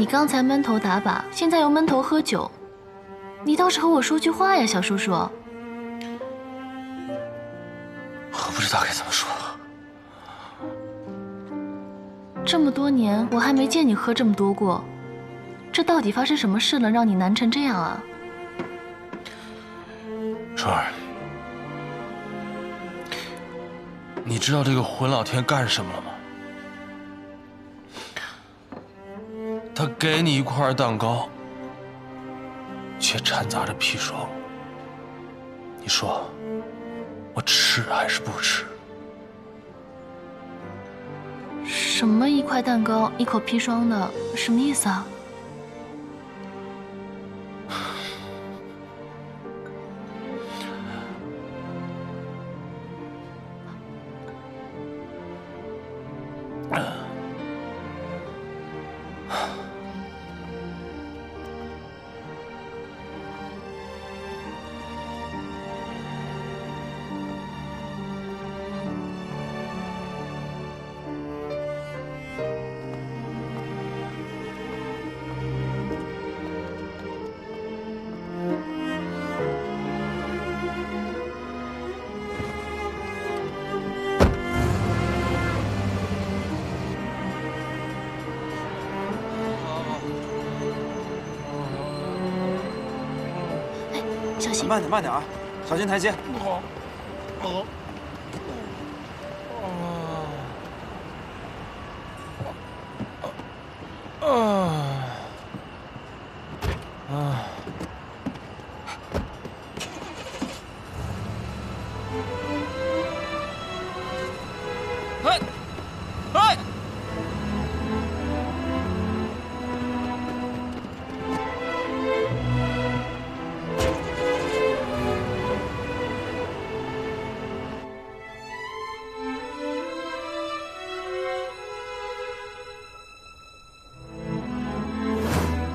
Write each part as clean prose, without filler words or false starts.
你刚才闷头打靶，现在又闷头喝酒，你倒是和我说句话呀，小叔叔。我不知道该怎么说。这么多年，我还没见你喝这么多过，这到底发生什么事了，让你难成这样啊？双儿，你知道这个混老天干什么了吗？他给你一块蛋糕，却掺杂着砒霜。你说，我吃还是不吃？什么一块蛋糕一口砒霜的，什么意思啊？小心，慢点，慢点啊，小心台阶。好，好。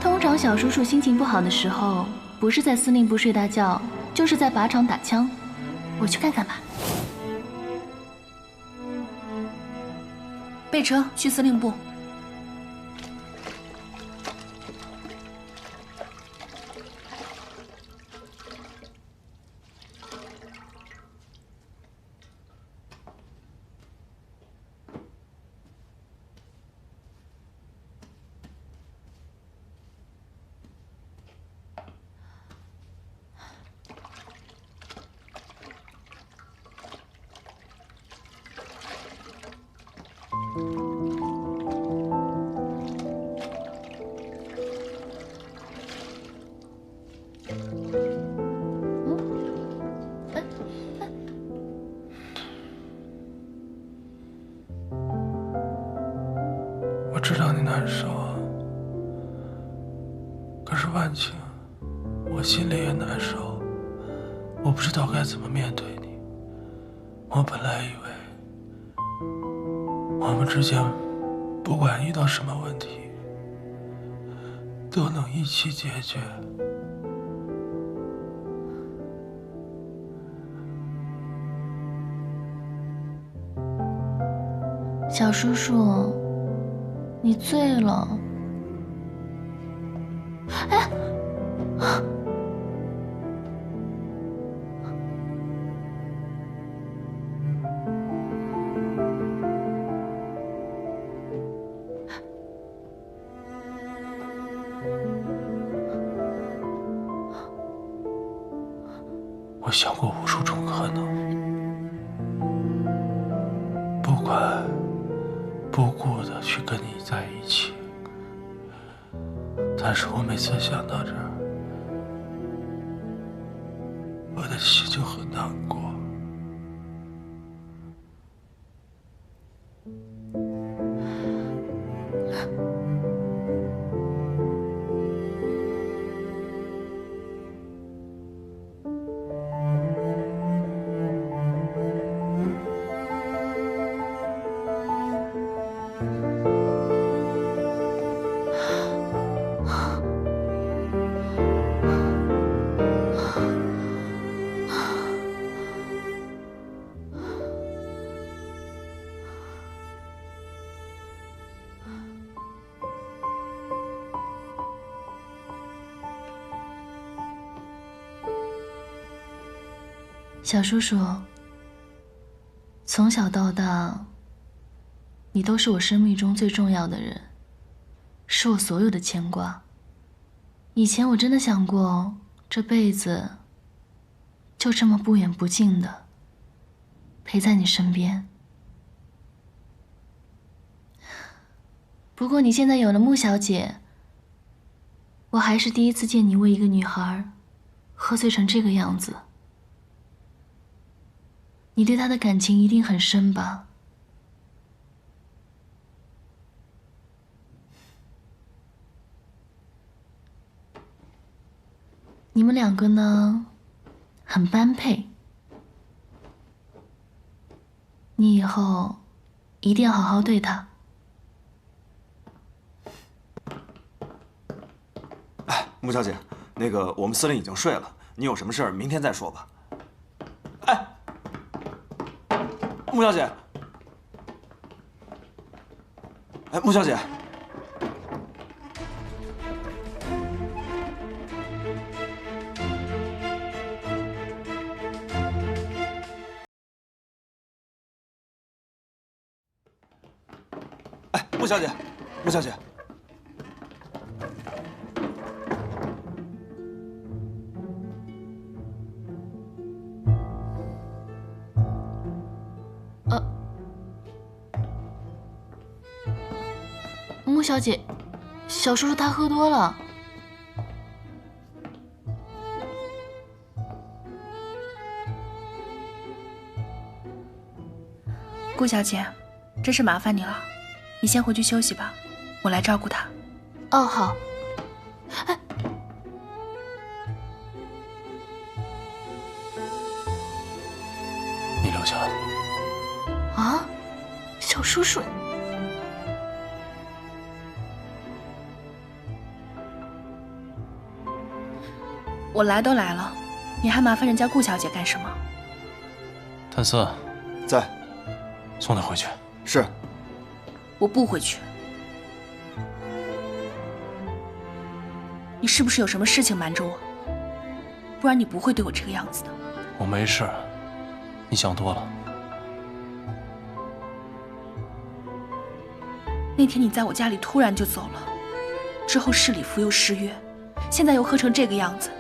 通常小叔叔心情不好的时候，不是在司令部睡大觉，就是在靶场打枪。我去看看吧。备车去司令部。我知道你难受，可是万晴，我心里也难受，我不知道该怎么面对你。我本来以为我们之间不管遇到什么问题，都能一起解决。小叔叔，你醉了。哎，我想过无数种可能，不管不顾的去跟你在一起，但是我每次想到这儿，我的心就很难过。小叔叔，从小到大，你都是我生命中最重要的人，是我所有的牵挂。以前我真的想过，这辈子就这么不远不近的陪在你身边。不过你现在有了穆小姐，我还是第一次见你为一个女孩喝醉成这个样子。你对她的感情一定很深吧？你们两个呢，很般配。你以后一定要好好对她。哎，穆小姐，那个我们司令已经睡了，你有什么事儿明天再说吧。哎，穆小姐，哎，穆小姐，哎，穆小姐，穆小姐。穆小姐，小叔叔他喝多了。顾小姐，真是麻烦你了，你先回去休息吧，我来照顾他。哦，好。哎，你留下。啊，小叔叔。我来都来了，你还麻烦人家顾小姐干什么？谭四，在，送他回去。是。我不回去。你是不是有什么事情瞒着我？不然你不会对我这个样子的。我没事，你想多了。那天你在我家里突然就走了，之后市里服又失约，现在又喝成这个样子，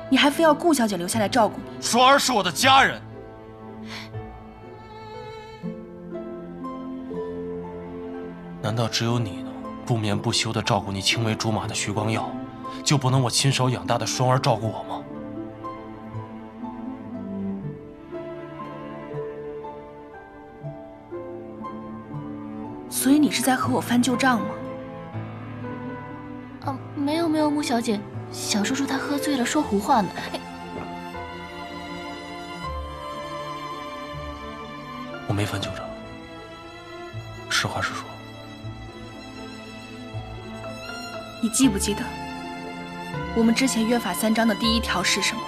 你还非要顾小姐留下来照顾你。双儿是我的家人。难道只有你能不眠不休地照顾你青梅竹马的徐光耀，就不能我亲手养大的双儿照顾我吗？所以你是在和我翻旧账吗？没有没有，穆小姐，小叔叔他喝醉了，说胡话呢。哎，我没翻旧账，实话实说。你记不记得我们之前约法三章的第一条是什么？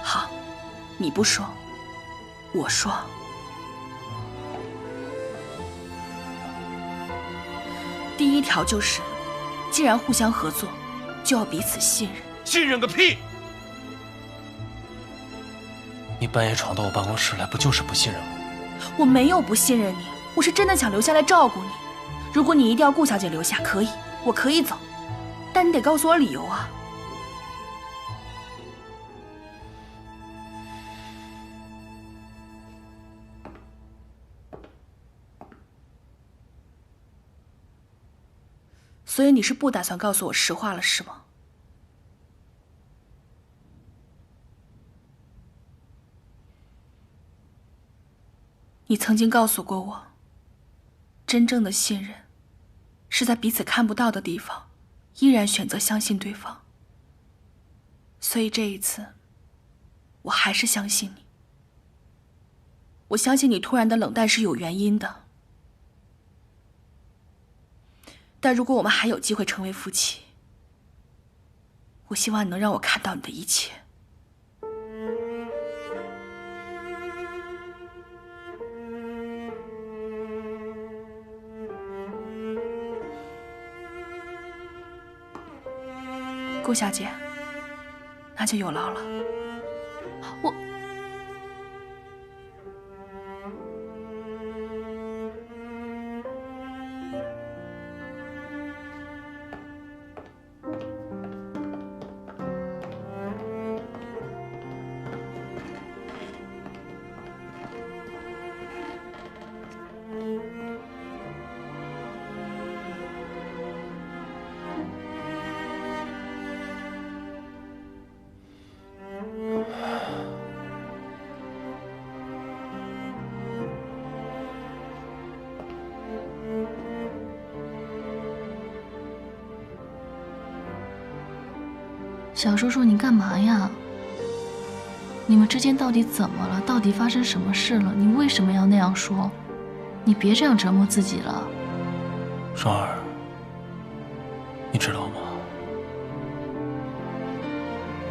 好，你不说，我说。第一条就是，既然互相合作，就要彼此信任。信任个屁！你半夜闯到我办公室来，不就是不信任我？我没有不信任你，我是真的想留下来照顾你。如果你一定要顾小姐留下，可以，我可以走，但你得告诉我理由啊。所以你是不打算告诉我实话了，是吗？你曾经告诉过我，真正的信任是在彼此看不到的地方，依然选择相信对方。所以这一次，我还是相信你。我相信你突然的冷淡是有原因的。但如果我们还有机会成为夫妻，我希望你能让我看到你的一切。顾小姐，那就有劳了。我。小叔叔，你干嘛呀？你们之间到底怎么了？到底发生什么事了？你为什么要那样说？你别这样折磨自己了。双儿，你知道吗？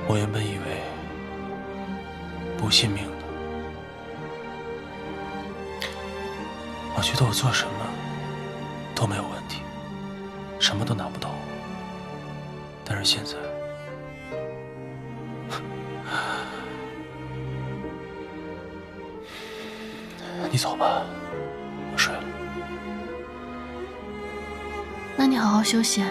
我原本以为不信命的，我觉得我做什么都没有问题，什么都难不倒我。但是现在，你走吧，我睡了。那你好好休息。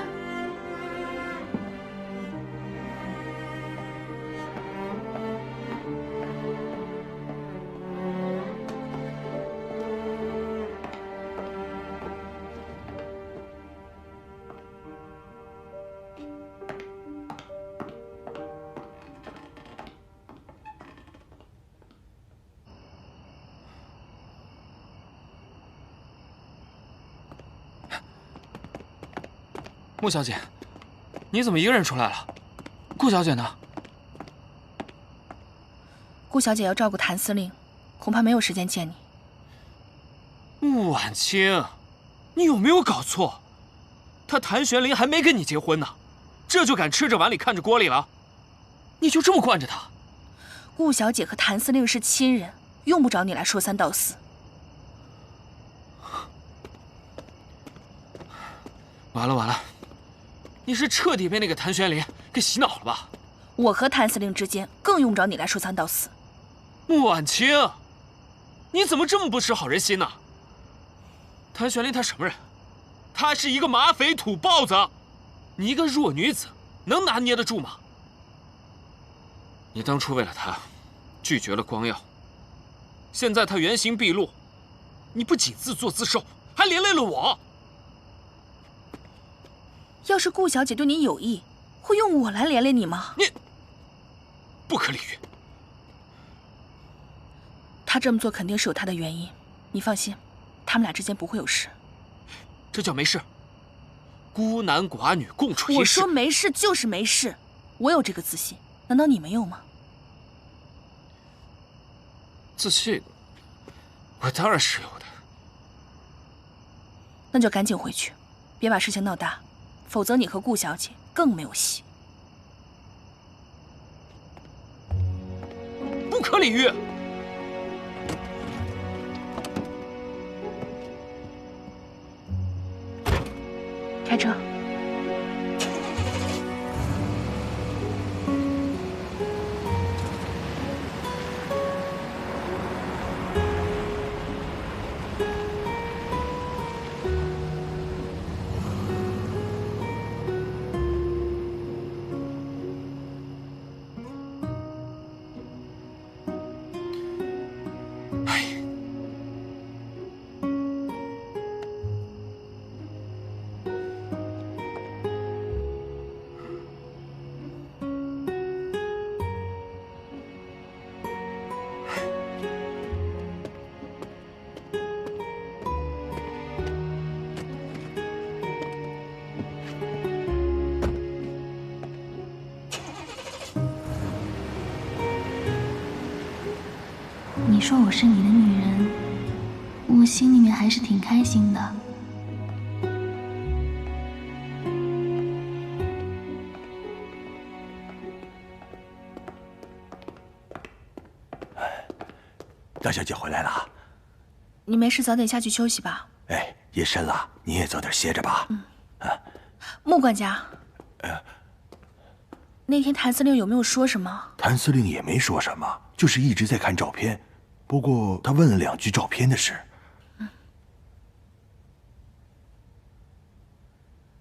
穆小姐，你怎么一个人出来了？顾小姐呢？顾小姐要照顾谭司令，恐怕没有时间见你。穆婉清，你有没有搞错？他谭玄龄还没跟你结婚呢，这就敢吃着碗里看着锅里了？你就这么惯着他？顾小姐和谭司令是亲人，用不着你来说三道四。完了完了！你是彻底被那个谭玄龄给洗脑了吧？我和谭司令之间更用不着你来说三道四。穆婉清，你怎么这么不识好人心呢？谭玄龄他什么人？他是一个马匪土包子，你一个弱女子能拿捏得住吗？你当初为了他拒绝了光耀，现在他原形毕露，你不仅自作自受，还连累了我。要是顾小姐对你有意，会用我来连累你吗？你不可理喻。她这么做肯定是有她的原因，你放心，他们俩之间不会有事。这叫没事？孤男寡女共处一室。我说没事就是没事，我有这个自信，难道你没有吗？自信，我当然是有的。那就赶紧回去，别把事情闹大。否则你和顾小姐更没有戏。不可理喻！开车。你说我是你的女人，我心里面还是挺开心的。大小姐回来了。你没事早点下去休息吧。哎，夜深了，你也早点歇着吧。穆管家。那天谭司令有没有说什么？谭司令也没说什么，就是一直在看照片。不过他问了2句照片的事。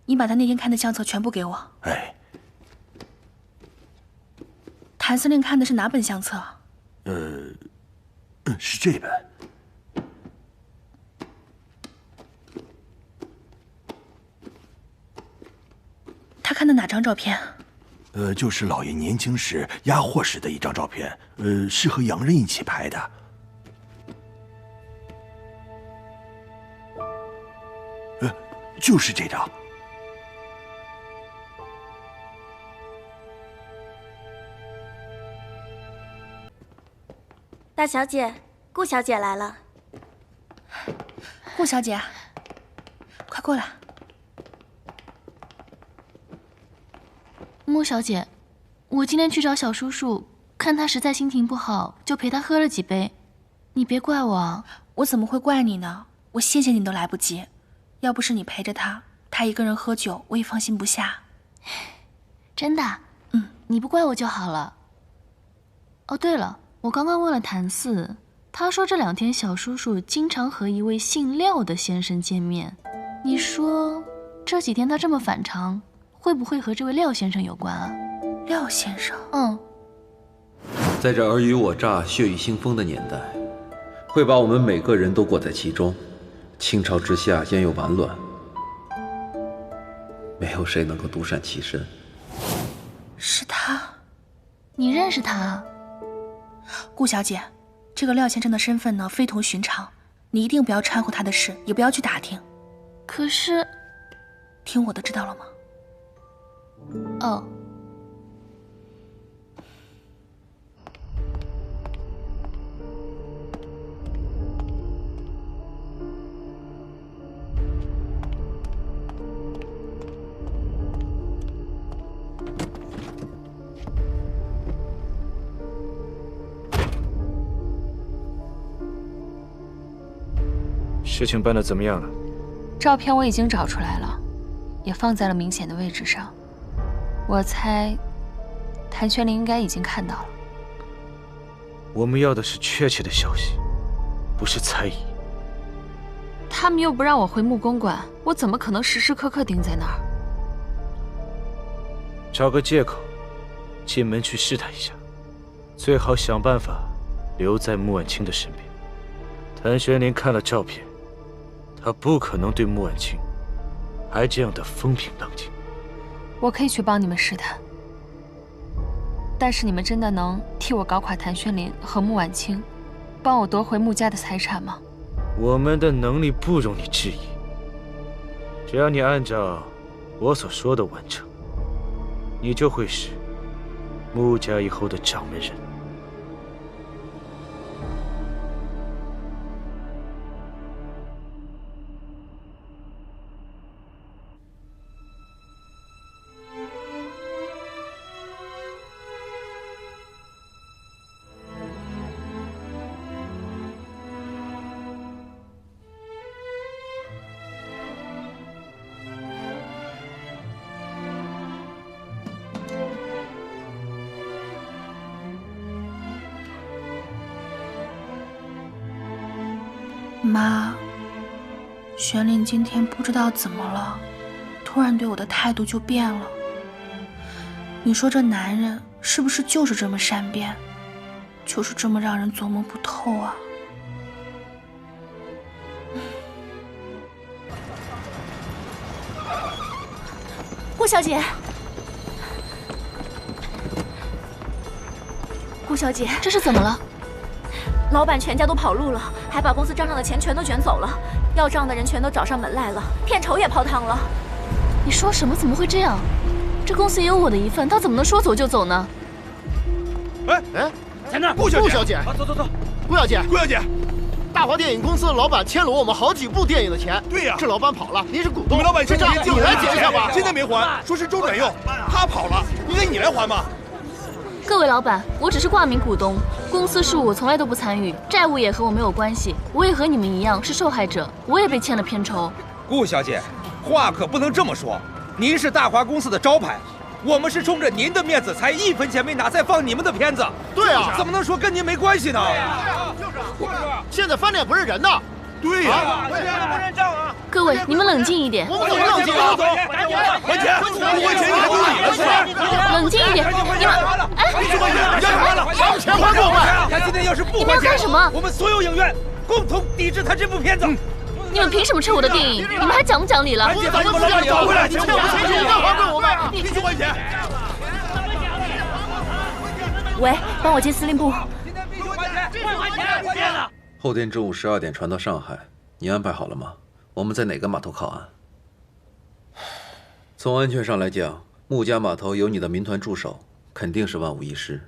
你把他那天看的相册全部给我。哎，谭司令看的是哪本相册？是这本。他看的哪张照片？就是老爷年轻时押货时的一张照片，是和洋人一起拍的。就是这张。大小姐，顾小姐来了。顾小姐，快过来。穆小姐，我今天去找小叔叔，看他实在心情不好，就陪他喝了几杯。你别怪我啊。我怎么会怪你呢？我谢谢你都来不及。要不是你陪着他，他一个人喝酒，我也放心不下。真的？你不怪我就好了。哦，对了，我刚刚问了谭四，他说这2天小叔叔经常和一位姓廖的先生见面。你说这几天他这么反常，会不会和这位廖先生有关啊？廖先生？在这尔虞我诈、血雨腥风的年代，会把我们每个人都裹在其中。倾巢之下，焉有完卵？没有谁能够独善其身。是他？你认识他？顾小姐，这个廖先生的身份呢，非同寻常，你一定不要掺和他的事，也不要去打听。可是，听我的，知道了吗？哦。事情办得怎么样了？照片我已经找出来了，也放在了明显的位置上。我猜，谭玄灵应该已经看到了。我们要的是确切的消息，不是猜疑。他们又不让我回木公馆，我怎么可能时时刻刻盯在那儿？找个借口，进门去试探一下，最好想办法留在穆婉清的身边。谭玄灵看了照片，他不可能对穆婉清还这样的风平浪静。我可以去帮你们试探，但是你们真的能替我搞垮谭玄灵和穆婉清，帮我夺回穆家的财产吗？我们的能力不容你质疑，只要你按照我所说的完成，你就会是穆家以后的掌门人。妈，玄灵今天不知道怎么了，突然对我的态度就变了。你说这男人是不是就是这么善变，就是这么让人琢磨不透啊？顾小姐，顾小姐，这是怎么了？老板全家都跑路了，还把公司账上的钱全都卷走了，要账的人全都找上门来了，片酬也泡汤了。你说什么？怎么会这样？这公司也有我的一份，他怎么能说走就走呢？哎，在那儿，顾小姐，走走走，顾小姐，大华电影公司的老板欠了我们好几部电影的钱。对呀，这老板跑了，您是股东，你们老板欠钱，你来结一下吧。现在没还，说是周转用，他跑了，应该你来还吧。各位老板，我只是挂名股东，公司事务我从来都不参与，债务也和我没有关系，我也和你们一样是受害者，我也被欠了片酬。顾小姐，话可不能这么说，您是大华公司的招牌，我们是冲着您的面子才1分钱没拿，再放你们的片子。对啊，怎么能说跟您没关系呢？现在翻脸不认人呢。对呀，不认账啊！各位，你们冷静一点。我们怎么冷静啊？还钱，不还钱你还丢脸是吧？冷静一点，你们，哎，把钱还给我们！他今天要是不你们要干什么？我们所有影院共同抵制他这部片子。你们凭什么撤我的电影？你们还讲不讲理了？我们怎么不讲理？找回来！你欠我们钱就应该还给我们！必须还钱！喂，帮我接司令部。后天中午12点传到上海，你安排好了吗？我们在哪个码头靠岸？从安全上来讲，穆家码头有你的民团驻守，肯定是万无一失。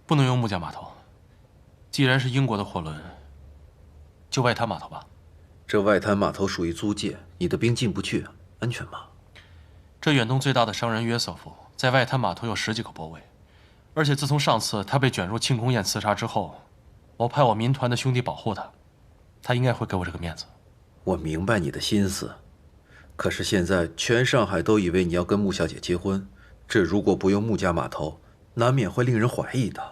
不能用穆家码头。既然是英国的货轮，就外滩码头吧。这外滩码头属于租界，你的兵进不去，安全吗？这远东最大的商人约瑟夫在外滩码头有10几个泊位，而且自从上次他被卷入庆功宴刺杀之后，我派我民团的兄弟保护他，他应该会给我这个面子。我明白你的心思，可是现在全上海都以为你要跟穆小姐结婚，这如果不用穆家码头，难免会令人怀疑的。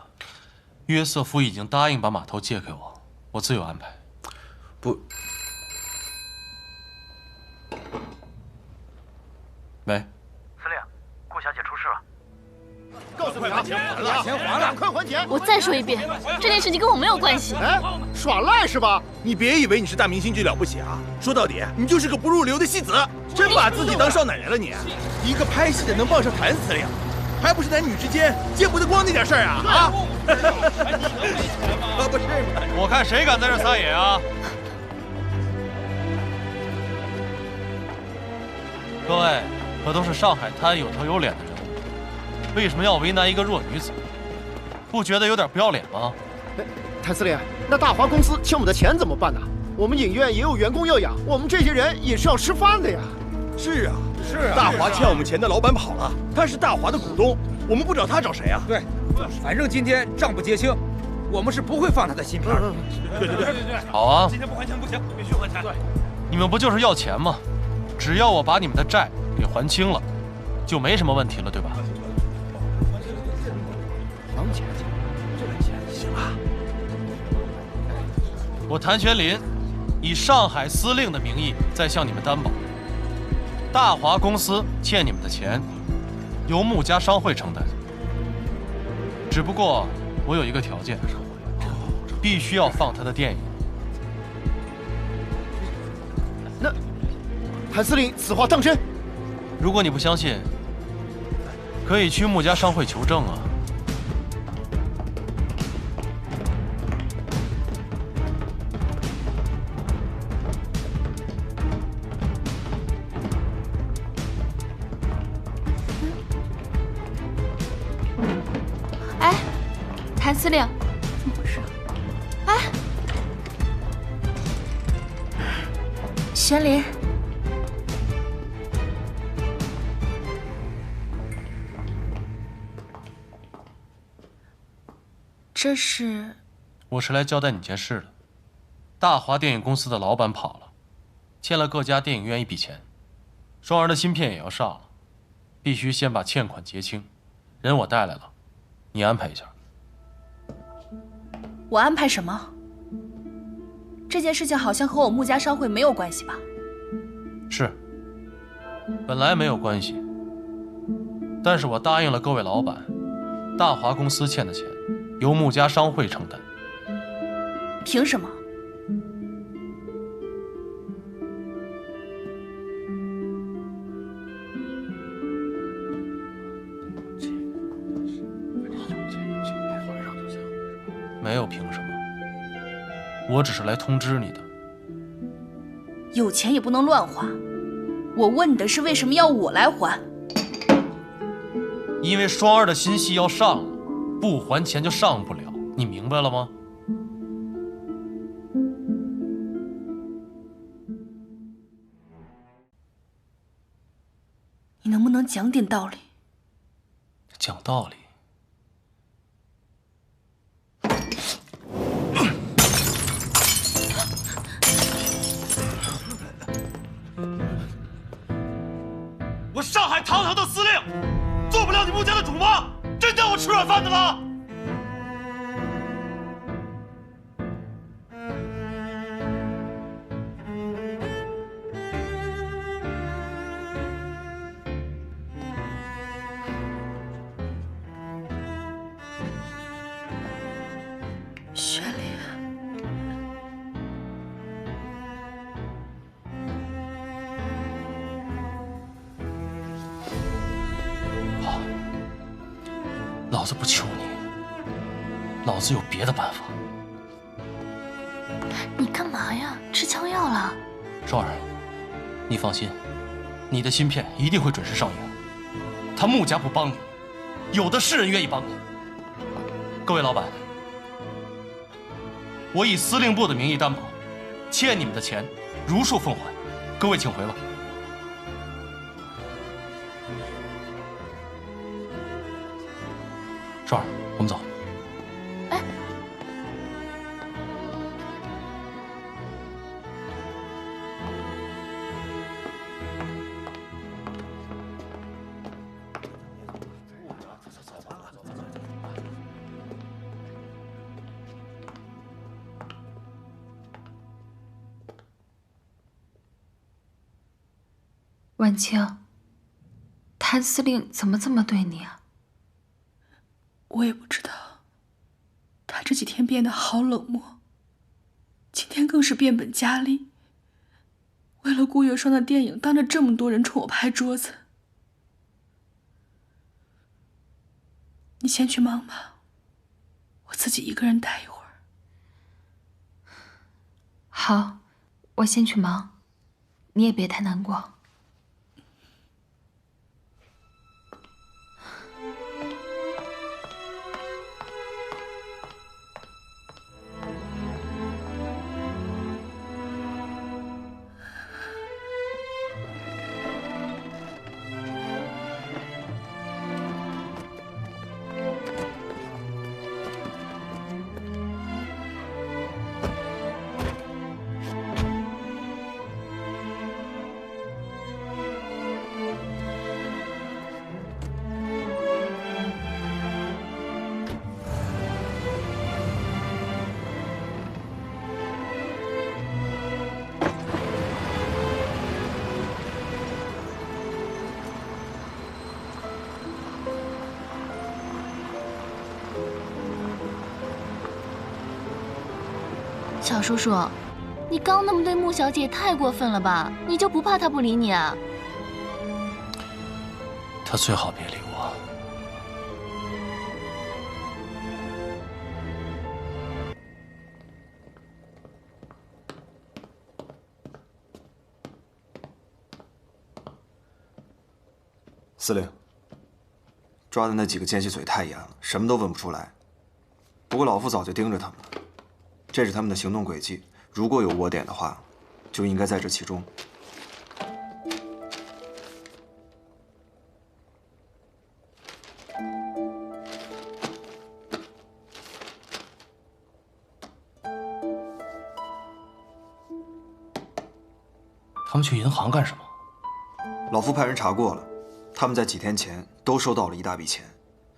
约瑟夫已经答应把码头借给我，我自有安排。不。喂，司令，顾小姐出事了。告诉你啊，钱还了，赶快还钱！我再说一遍，这件事情跟我没有关系。哎，耍赖是吧？你别以为你是大明星就了不起啊！说到底，你就是个不入流的戏子，真把自己当少奶奶了你！一个拍戏的能傍上谭司令，还不是男女之间见不得光那点事儿啊！啊！不是嘛？我看谁敢在这撒野啊！各位，可都是上海滩有头有脸的人物，为什么要为难一个弱女子？不觉得有点不要脸吗？谭司令，那大华公司欠我们的钱怎么办呢？我们影院也有员工要养，我们这些人也是要吃饭的呀。是啊，是啊。大华欠我们钱的老板跑了，他是大华的股东，我们不找他找谁啊？对，反正今天账不结清，我们是不会放他的新片的。对。好啊，今天不还钱不行，必须还钱。对，你们不就是要钱吗？只要我把你们的债给还清了，就没什么问题了，对吧？还钱，行啊。我谭玄林以上海司令的名义在向你们担保，大华公司欠你们的钱由穆家商会承担。只不过我有一个条件，必须要放他的电影。那谭司令此话当真？如果你不相信，可以去穆家商会求证啊。哎，谭司令，怎么回事？哎，玄林。这是？我是来交代你件事的。大华电影公司的老板跑了，欠了各家电影院一笔钱，双儿的新片也要上了，必须先把欠款结清。人我带来了，你安排一下。我安排什么？这件事情好像和我穆家商会没有关系吧？是，本来没有关系，但是我答应了各位老板，大华公司欠的钱由穆家商会承担。凭什么？没有凭什么，我只是来通知你的。有钱也不能乱花，我问你的是为什么要我来还？因为双儿的新戏要上了，不还钱就上不了，你明白了吗？你能不能讲点道理？讲道理。我上海堂堂的司令，土吗？真当我吃软饭的了？雪莲，好，老子不求你，老子有别的办法。你干嘛呀？吃枪药了？双儿，你放心，你的芯片一定会准时上映。他穆家不帮你，有的是人愿意帮你。各位老板，我以司令部的名义担保，欠你们的钱如数奉还。各位请回吧。双儿，我们走。哎，婉清，谭司令怎么这么对你啊？我也不知道，他这几天变得好冷漠，今天更是变本加厉。为了顾月霜的电影，当着这么多人冲我拍桌子。你先去忙吧，我自己一个人待一会儿。好，我先去忙，你也别太难过。小叔叔，你刚那么对穆小姐也太过分了吧？你就不怕她不理你啊？她最好别理我。司令，抓的那几个奸细嘴太严了，什么都问不出来。不过老夫早就盯着他们了。这是他们的行动轨迹，如果有窝点的话，就应该在这其中。他们去银行干什么？老夫派人查过了，他们在几天前都收到了一大笔钱，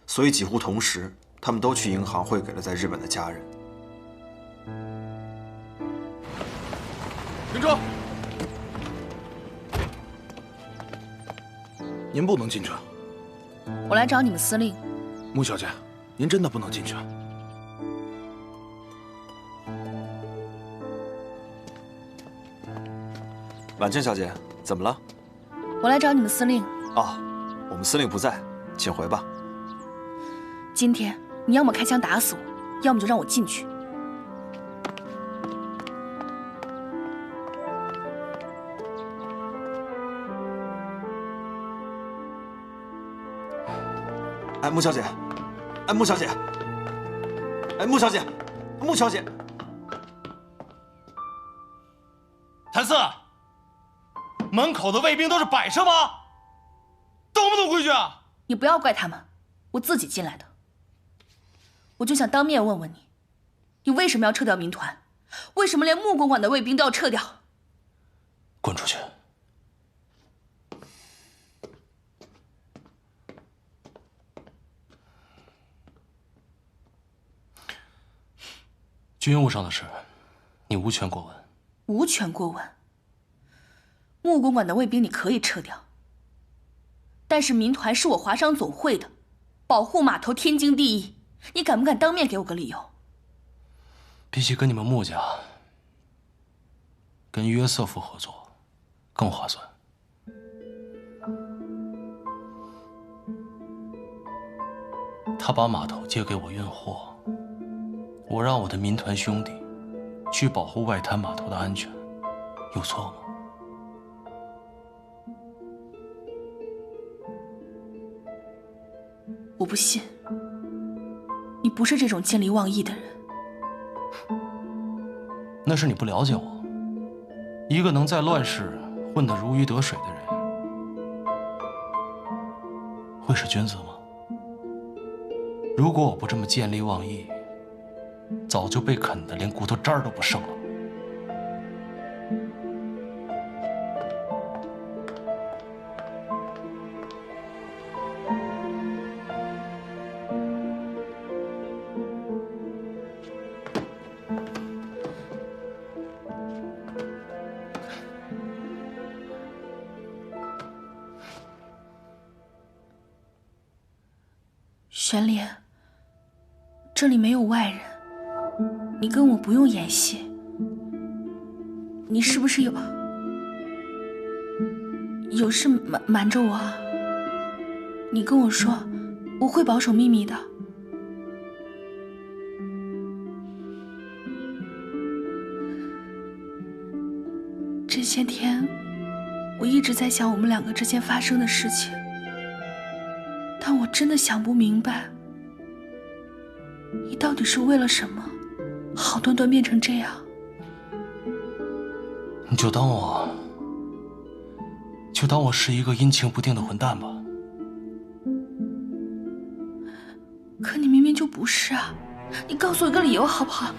所以几乎同时，他们都去银行汇给了在日本的家人。停车！您不能进去。我来找你们司令。穆小姐，您真的不能进去。婉清小姐，怎么了？我来找你们司令。哦，我们司令不在，请回吧。今天你要么开枪打死我，要么就让我进去。哎，穆小姐，哎，穆小姐，哎，穆小姐，穆小姐，谭四，门口的卫兵都是摆设吗？懂不懂规矩啊？你不要怪他们，我自己进来的。我就想当面问问你，你为什么要撤掉民团？为什么连穆公馆的卫兵都要撤掉？滚出去！军务上的事，你无权过问。无权过问。木公馆的卫兵你可以撤掉，但是民团是我华商总会的，保护码头天经地义。你敢不敢当面给我个理由？比起跟你们穆家，跟约瑟夫合作更划算。他把码头借给我运货，我让我的民团兄弟去保护外滩码头的安全，有错吗？我不信，你不是这种见利忘义的人。那是你不了解我。一个能在乱世混得如鱼得水的人，会是君子吗？如果我不这么见利忘义，早就被啃得连骨头渣儿都不剩了。玄莲，这里没有外人，你跟我不用演戏。你是不是有事瞒着我啊？你跟我说，我会保守秘密的。这些天，我一直在想我们两个之间发生的事情。但我真的想不明白，你到底是为了什么，好端端变成这样？你就当我是一个阴晴不定的混蛋吧。可你明明就不是啊！你告诉我一个理由好不好？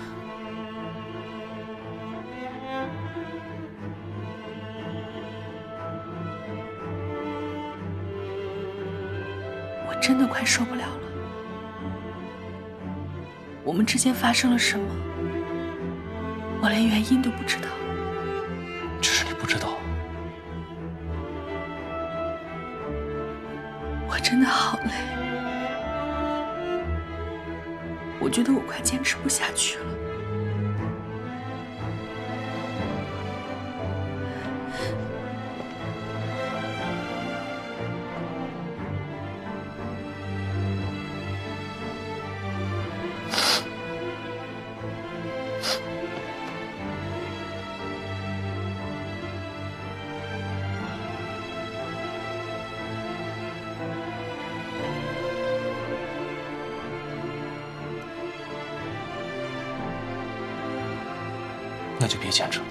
真的快受不了了。我们之间发生了什么，我连原因都不知道。只是你不知道。我真的好累，我觉得我快坚持不下去了。那就别坚持了。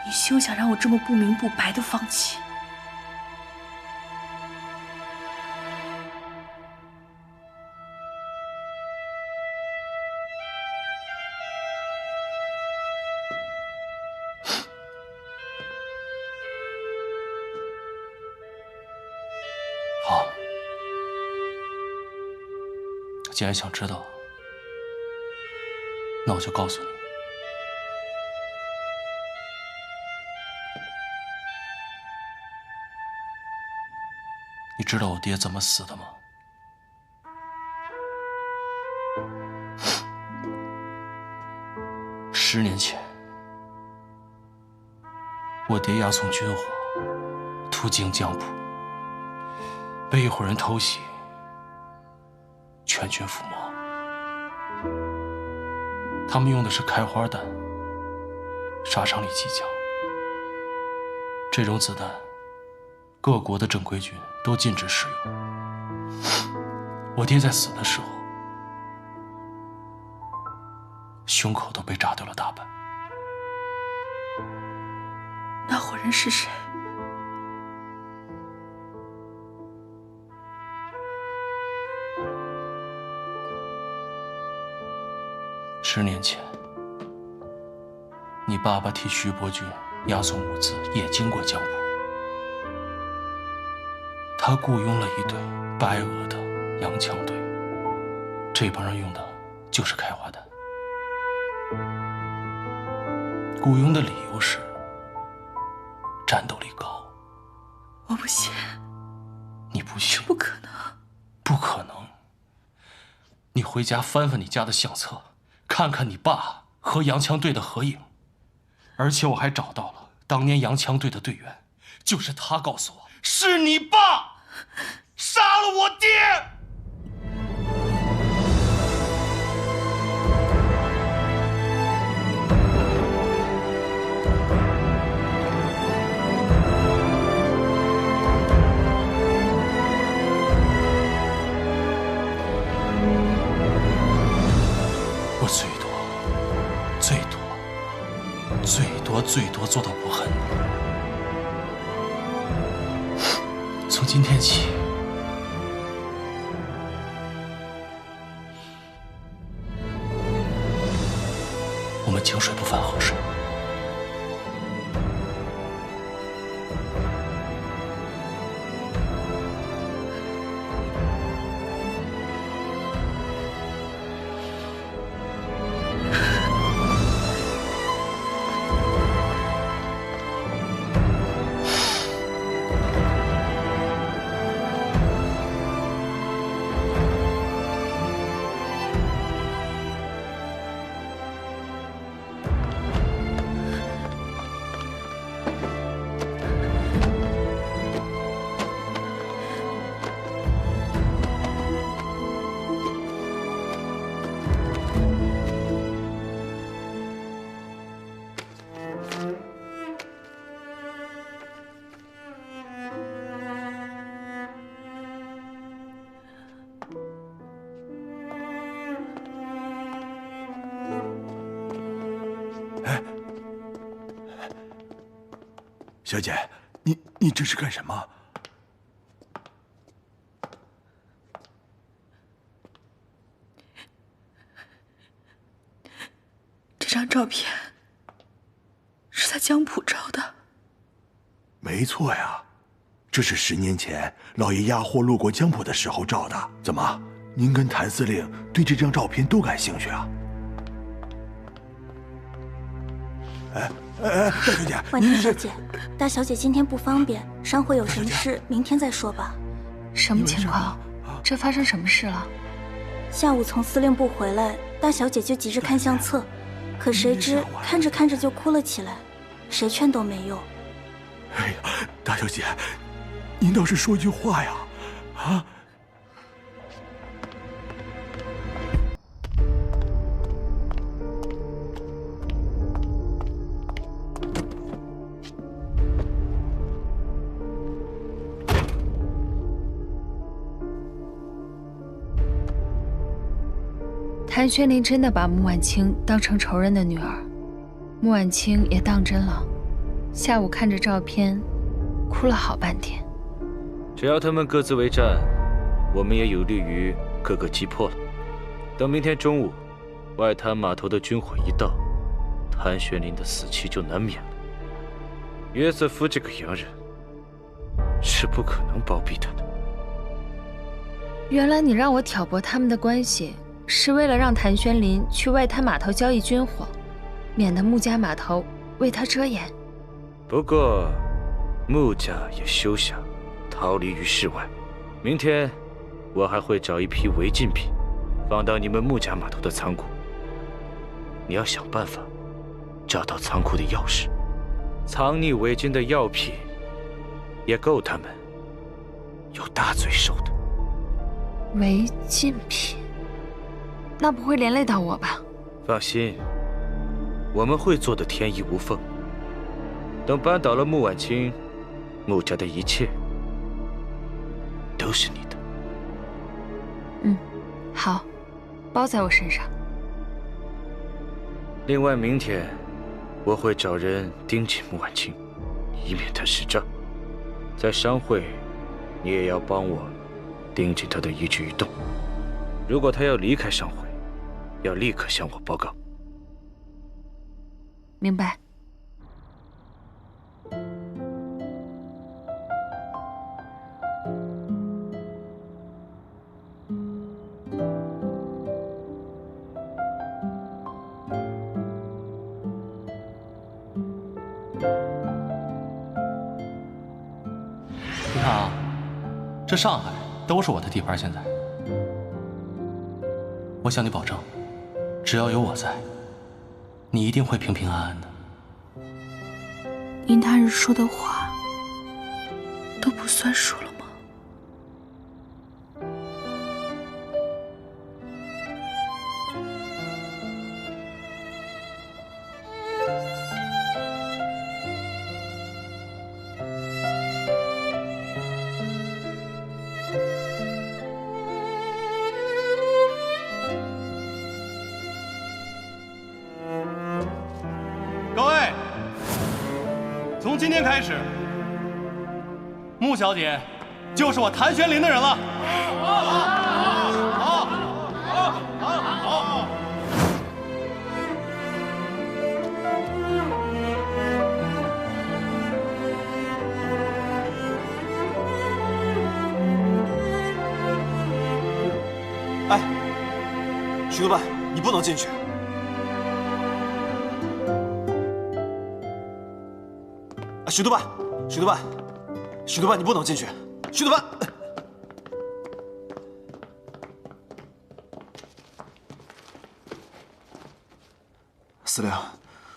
你休想让我这么不明不白的放弃。好，既然想知道，那我就告诉你。你知道我爹怎么死的吗？10年前，我爹押送军火，途经江浦，被一伙人偷袭，全军覆没。他们用的是开花弹，杀伤力极强。这种子弹，各国的正规军都禁止使用。我爹在死的时候，胸口都被炸掉了大半。那伙人是谁？ 10年前，你爸爸替徐伯钧押送物资也经过江浦，他雇佣了一队白俄的洋枪队，这帮人用的就是开花弹。雇佣的理由是战斗力高。我不信。你不信？不可能。不可能。你回家翻翻你家的相册，看看你爸和洋枪队的合影，而且我还找到了当年洋枪队的队员，就是他告诉我，是你爸杀了我爹。我最多做到不恨你。从今天起，我们井水不犯河水。小姐，你这是干什么？这张照片是在江浦照的。没错呀，这是10年前老爷押货路过江浦的时候照的。怎么，您跟谭司令对这张照片都感兴趣啊？大小姐，婉婷小姐，大小姐今天不方便，商会有什么事，明天再说吧。什么情况？这发生什么事了？下午从司令部回来，大小姐就急着看相册，可谁知看着看着就哭了起来，谁劝都没用。哎呀，大小姐，您倒是说句话呀！啊！谭轩林真的把穆婉清当成仇人的女儿，穆婉清也当真了。下午看着照片，哭了好半天。只要他们各自为战，我们也有利于各个击破了。等明天中午，外滩码头的军火一到，谭轩林的死期就难免了。约瑟夫这个洋人是不可能包庇他的。原来你让我挑拨他们的关系，是为了让谭轩林去外滩码头交易军火，免得穆家码头为他遮掩。不过，穆家也休想逃离于世外。明天，我还会找一批违禁品，放到你们穆家码头的仓库。你要想办法找到仓库的钥匙，藏匿伪军的药品，也够他们有大罪受的。违禁品？那不会连累到我吧？放心，我们会做得天衣无缝。等扳倒了穆婉清，穆家的一切都是你的。嗯，好，包在我身上。另外，明天我会找人盯紧穆婉清，以免他失账。在商会，你也要帮我盯紧他的一举一动。如果他要离开商会，要立刻向我报告。明白。你看啊，这上海都是我的地盘。现在，我向你保证，只要有我在，你一定会平平安安的。你那日说的话都不算数了吗？各位，从今天开始，穆小姐就是我谭玄林的人了。哎，徐督办，你不能进去。徐督办，徐督办，徐督办，你不能进去。徐督办，司令，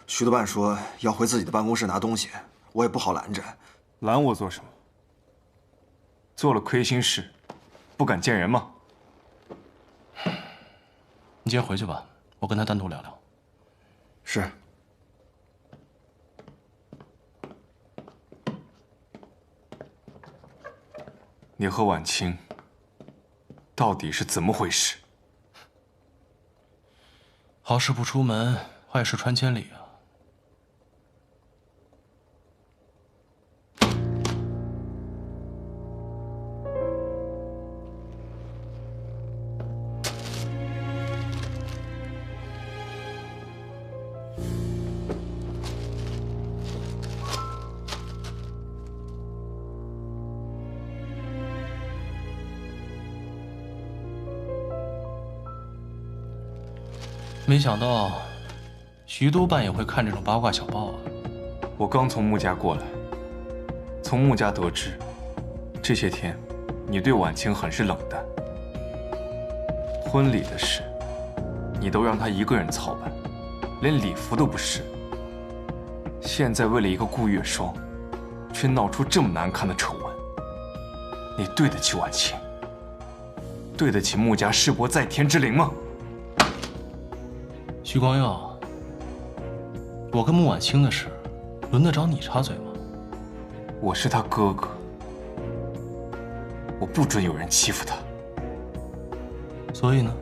徐督办说要回自己的办公室拿东西，我也不好拦着。拦我做什么？做了亏心事，不敢见人吗？你先回去吧，我跟他单独聊聊。是。你和婉清到底是怎么回事？好事不出门，坏事传千里啊！没想到，徐督办也会看这种八卦小报啊！我刚从穆家过来，从穆家得知，这些天你对婉清很是冷淡。婚礼的事，你都让她一个人操办，连礼服都不是。现在为了一个顾月霜，却闹出这么难看的丑闻，你对得起婉清？对得起穆家世伯在天之灵吗？徐光耀，我跟穆婉清的事，轮得着你插嘴吗？我是他哥哥，我不准有人欺负他。所以呢？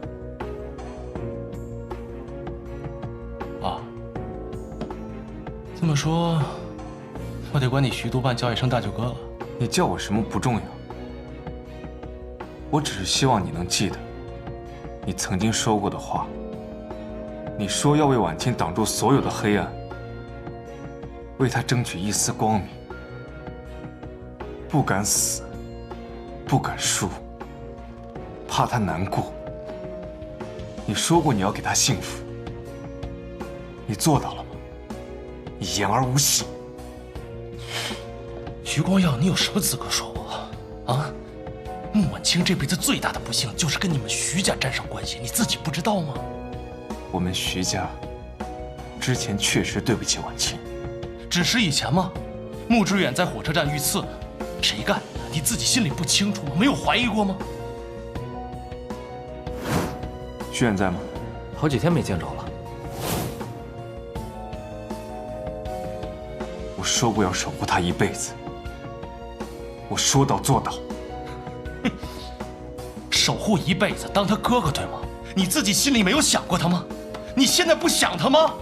啊，这么说，我得管你徐督办叫一声大舅哥了。你叫我什么不重要，我只是希望你能记得，你曾经说过的话。你说要为婉清挡住所有的黑暗，为她争取一丝光明，不敢死，不敢输，怕她难过。你说过你要给她幸福，你做到了吗？你言而无信。徐光耀，你有什么资格说我？啊？穆婉清这辈子最大的不幸就是跟你们徐家沾上关系，你自己不知道吗？我们徐家之前确实对不起婉清，只是以前吗？穆志远在火车站遇刺，谁干的？你自己心里不清楚吗？没有怀疑过吗？徐远在吗？好几天没见着了。我说过要守护他一辈子，我说到做到。哼，守护一辈子，当他哥哥对吗？你自己心里没有想过他吗？你现在不想他吗？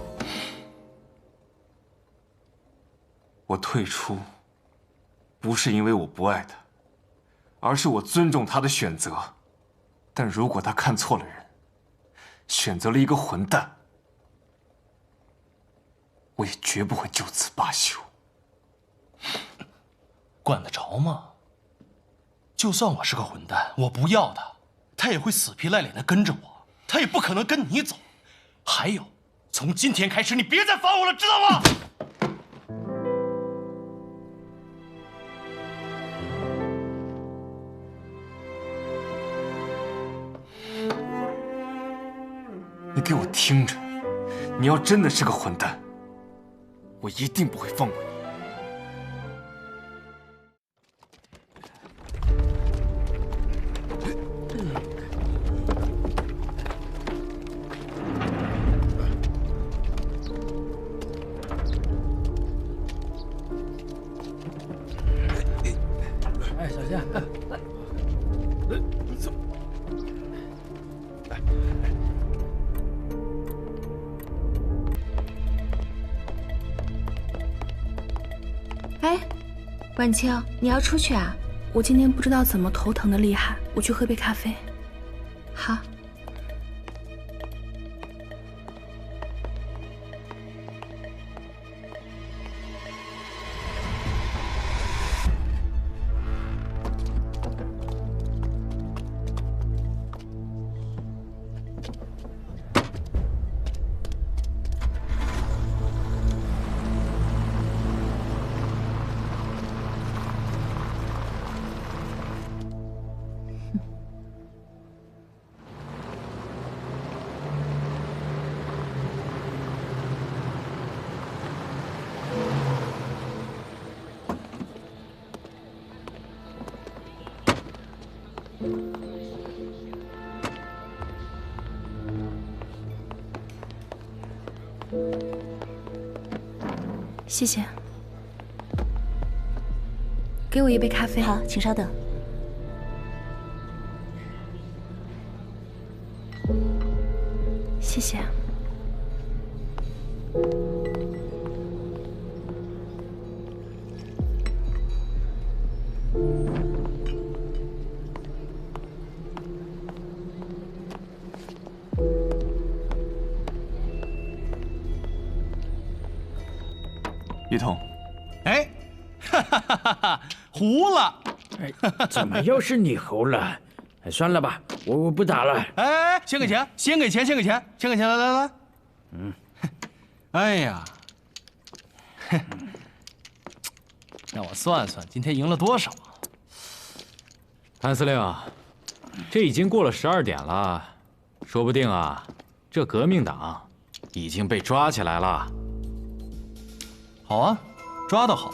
我退出，不是因为我不爱他，而是我尊重他的选择。但如果他看错了人，选择了一个混蛋，我也绝不会就此罢休。管得着吗？就算我是个混蛋，我不要他，他也会死皮赖脸的跟着我，他也不可能跟你走。还有，从今天开始，你别再烦我了，知道吗？你给我听着，你要真的是个混蛋，我一定不会放过你。哎，小心！走。哎，婉清，你要出去啊？我今天不知道怎么头疼的厉害，我去喝杯咖啡。好。谢谢。给我一杯咖啡。好，请稍等。谢谢。一彤，哎，哈哈哈哈哈，糊了！哎，怎么又是你糊了？算了吧，我不打了。哎，先给钱，先给钱，先给钱，先给钱，来来来。嗯，哎呀，让我算算，今天赢了多少？谭司令，这已经过了12点了，说不定啊，这革命党已经被抓起来了。好啊，抓得好，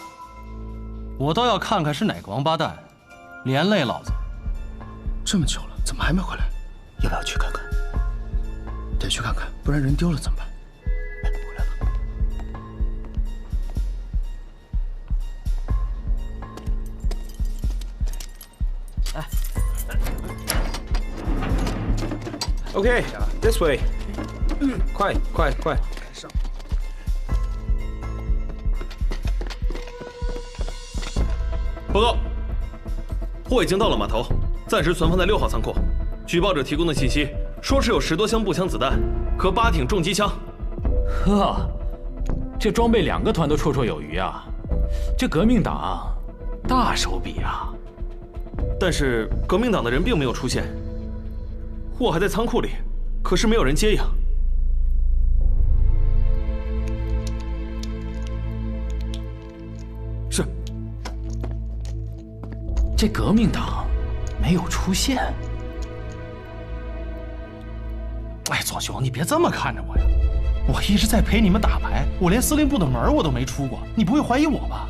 我倒要看看是哪个王八蛋，连累老子。这么久了，怎么还没回来？要不要去看看？得去看看，不然人丢了怎么办？哎，回来了。OK, this way. 快快快！报告，货已经到了码头，暂时存放在6号仓库。举报者提供的信息说是有10多箱步枪子弹和8挺重机枪。呵，这装备2个团都绰绰有余啊！这革命党大手笔啊！但是革命党的人并没有出现，货还在仓库里，可是没有人接应。是。这革命党没有出现。哎，左雄，你别这么看着我呀！我一直在陪你们打牌，我连司令部的门我都没出过，你不会怀疑我吧？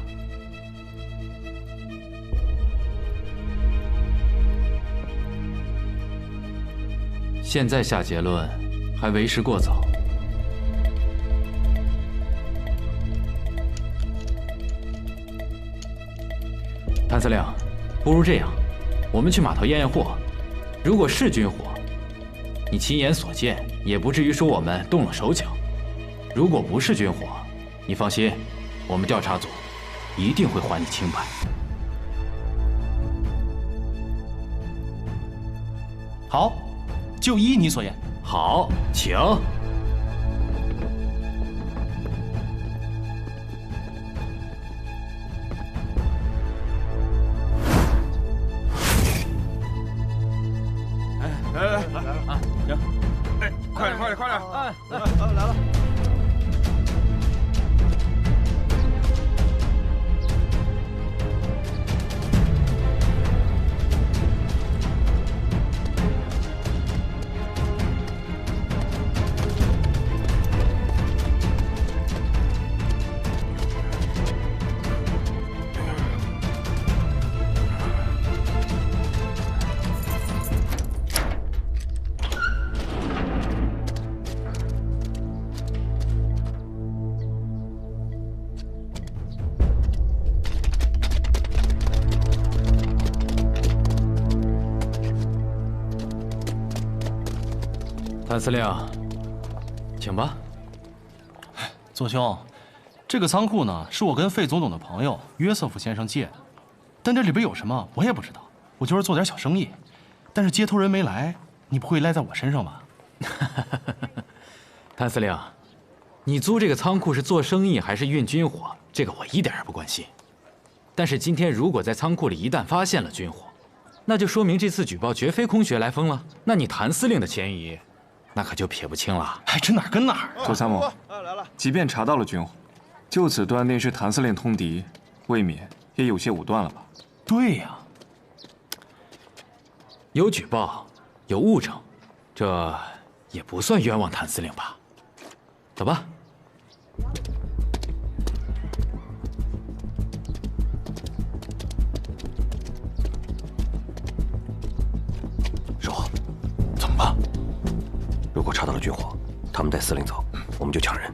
现在下结论还为时过早。谭司令，不如这样，我们去码头验验货。如果是军火，你亲眼所见，也不至于说我们动了手脚；如果不是军火，你放心，我们调查组一定会还你清白。好，就依你所言。好，请。谭司令，请吧。左兄，这个仓库呢，是我跟费总统的朋友约瑟夫先生借的，但这里边有什么我也不知道，我就是做点小生意。但是接头人没来，你不会赖在我身上吧？谭司令，你租这个仓库是做生意还是运军火？这个我一点也不关心。但是今天如果在仓库里一旦发现了军火，那就说明这次举报绝非空穴来风了。那你谭司令的嫌疑，那可就撇不清了。哎，这哪儿跟哪儿？左参谋，即便查到了军火，就此断定是谭司令通敌，未免也有些武断了吧？对呀，有举报，有物证，这也不算冤枉谭司令吧？走吧。师傅，怎么办？如果查到了军火，他们带司令走，我们就抢人。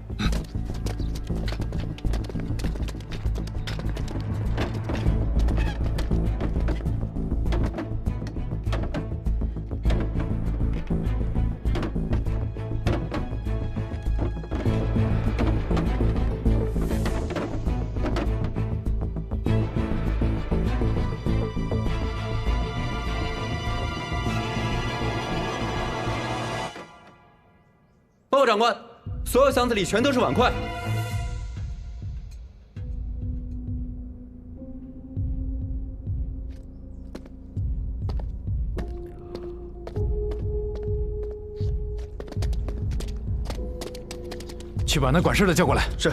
报告长官，所有箱子里全都是碗筷。去把那管事的叫过来。是。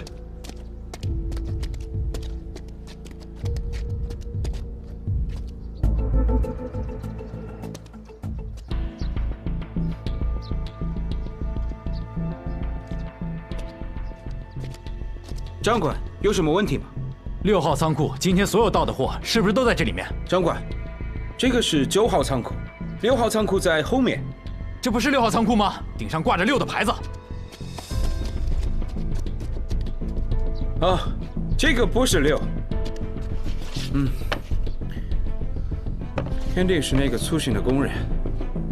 长官，有什么问题吗？6号仓库今天所有到的货是不是都在这里面？长官，这个是9号仓库，6号仓库在后面。这不是6号仓库吗？顶上挂着6的牌子。啊，这个不是6。肯定是那个粗心的工人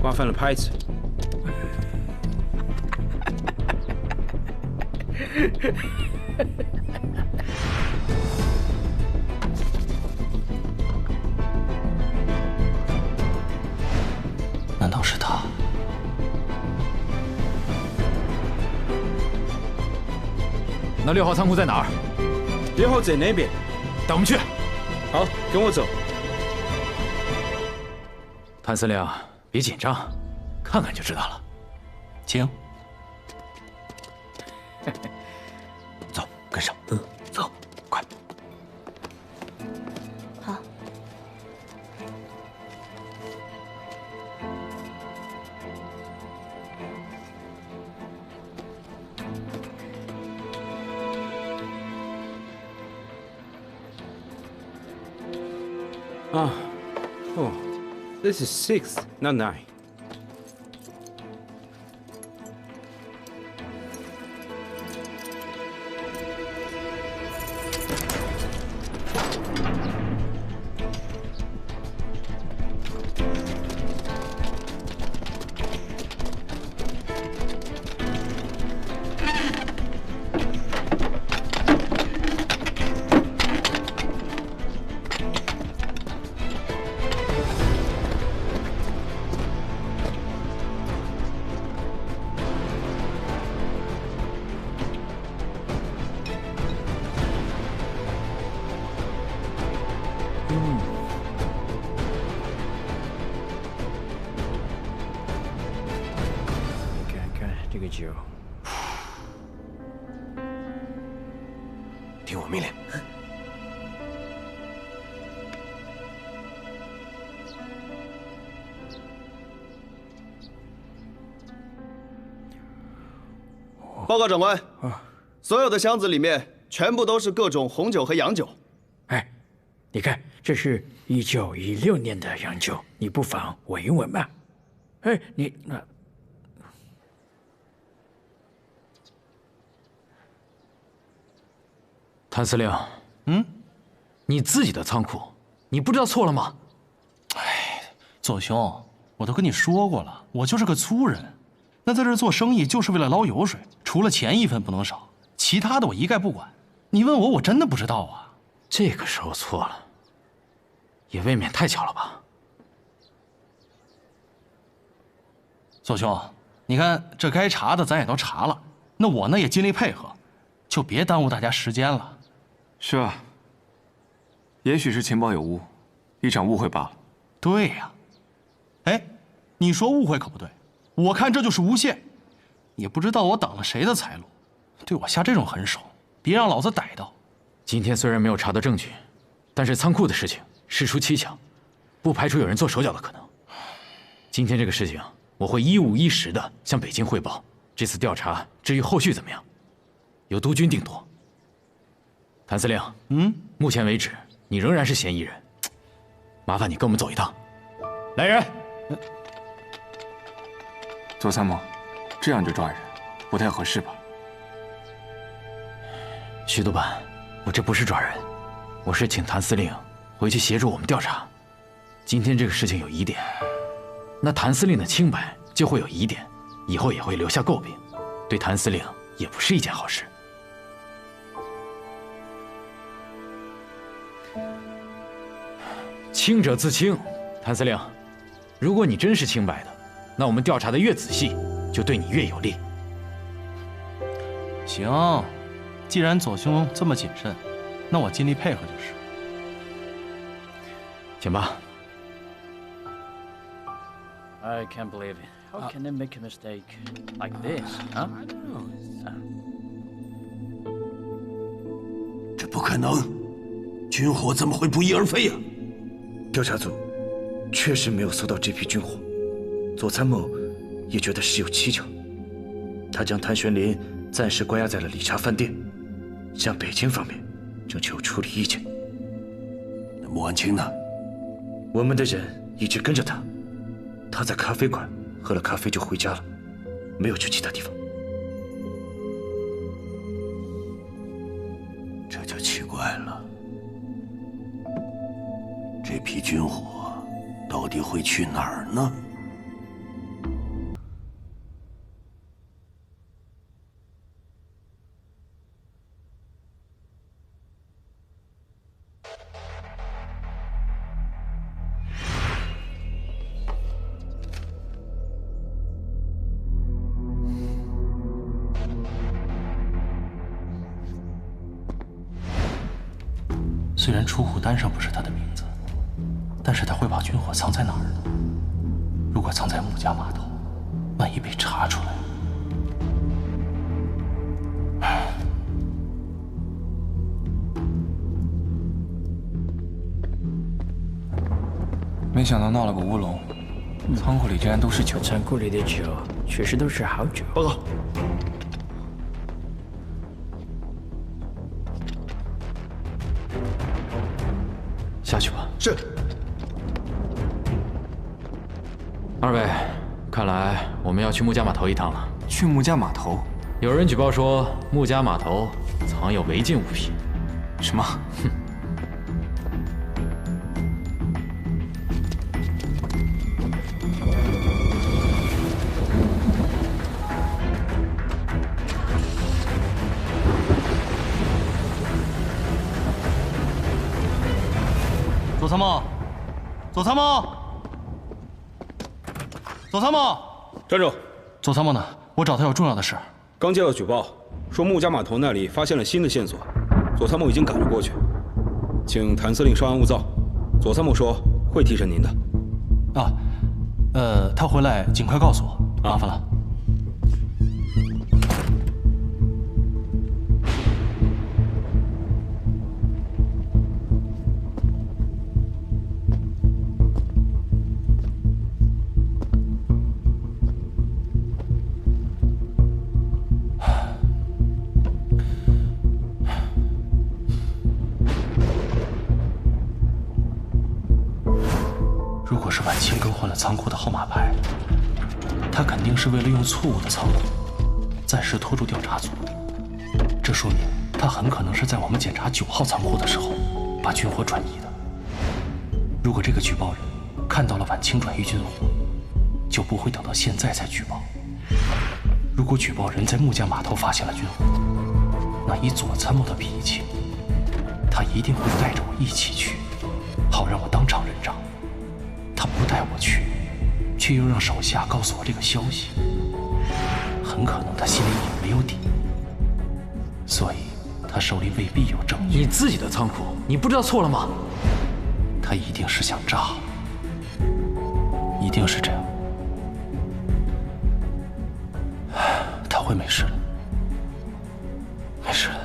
挂反了牌子。难道是他？那6号仓库在哪儿？6号在那边，带我们去。好，跟我走。谭司令，别紧张，看看就知道了。请。走，跟上。走，快。好。Oh, this is 6, not 9.听我命令。报告长官，所有的箱子里面全部都是各种红酒和洋酒。哎，你看，这是1916年的洋酒，你不妨闻一闻吧。哎，你谭司令，你自己的仓库，你不知道错了吗？哎，左兄，我都跟你说过了，我就是个粗人，那在这做生意就是为了捞油水，除了钱一分不能少，其他的我一概不管。你问我，我真的不知道啊。这个时候错了，也未免太巧了吧？左兄，你看这该查的咱也都查了，那我呢也尽力配合，就别耽误大家时间了。是啊，也许是情报有误，一场误会罢了。对呀，哎，你说误会可不对，我看这就是诬陷，也不知道我挡了谁的财路，对我下这种狠手，别让老子逮到。今天虽然没有查到证据，但是仓库的事情事出蹊跷，不排除有人做手脚的可能。今天这个事情，我会一五一十的向北京汇报。这次调查至于后续怎么样，由督军定夺。谭司令，目前为止你仍然是嫌疑人，麻烦你跟我们走一趟。来人！左参谋，这样就抓人，不太合适吧？徐督办，我这不是抓人，我是请谭司令回去协助我们调查。今天这个事情有疑点，那谭司令的清白就会有疑点，以后也会留下诟病，对谭司令也不是一件好事。清者自清，谭司令，如果你真是清白的，那我们调查的越仔细，就对你越有利。行，既然左兄这么谨慎，那我尽力配合就是。请吧。I can't believe it. How can they make a mistake like this? Huh? 这不可能，军火怎么会不翼而飞呀？调查组确实没有搜到这批军火，左参谋也觉得事有蹊跷。他将谭玄林暂时关押在了理查饭店，向北京方面征求处理意见。那穆婉清呢？我们的人一直跟着他，他在咖啡馆喝了咖啡就回家了，没有去其他地方。这就奇怪了，这批军火到底会去哪儿呢？虽然出户单上不是他的名字，但是他会把军火藏在哪儿呢？如果藏在穆家码头，万一被查出来，没想到闹了个乌龙，仓库里竟然都是酒。仓库里的酒确实都是好酒。报告。下去吧。是。二位，看来我们要去穆家码头一趟了。去穆家码头？有人举报说穆家码头藏有违禁物品。什么？哼。左参谋，左参谋，左参谋，站住！左参谋呢？我找他有重要的事。刚接到举报，说穆家码头那里发现了新的线索，左参谋已经赶了过去，请谭司令稍安勿躁。左参谋说会提审您的。啊，他回来尽快告诉我，麻烦了。如果是婉清更换了仓库的号码牌，他肯定是为了用错误的仓库暂时拖住调查组。这说明他很可能是在我们检查9号仓库的时候把军火转移的。如果这个举报人看到了婉清转移军火，就不会等到现在才举报。如果举报人在木家码头发现了军火，那以左参谋的脾气，他一定会带着我一起去，好让我当场认账。他不带我去，却又让手下告诉我这个消息，很可能他心里也没有底，所以他手里未必有证据。你自己的仓库，你不知道错了吗？他一定是想炸，一定是这样。他会没事的，没事的。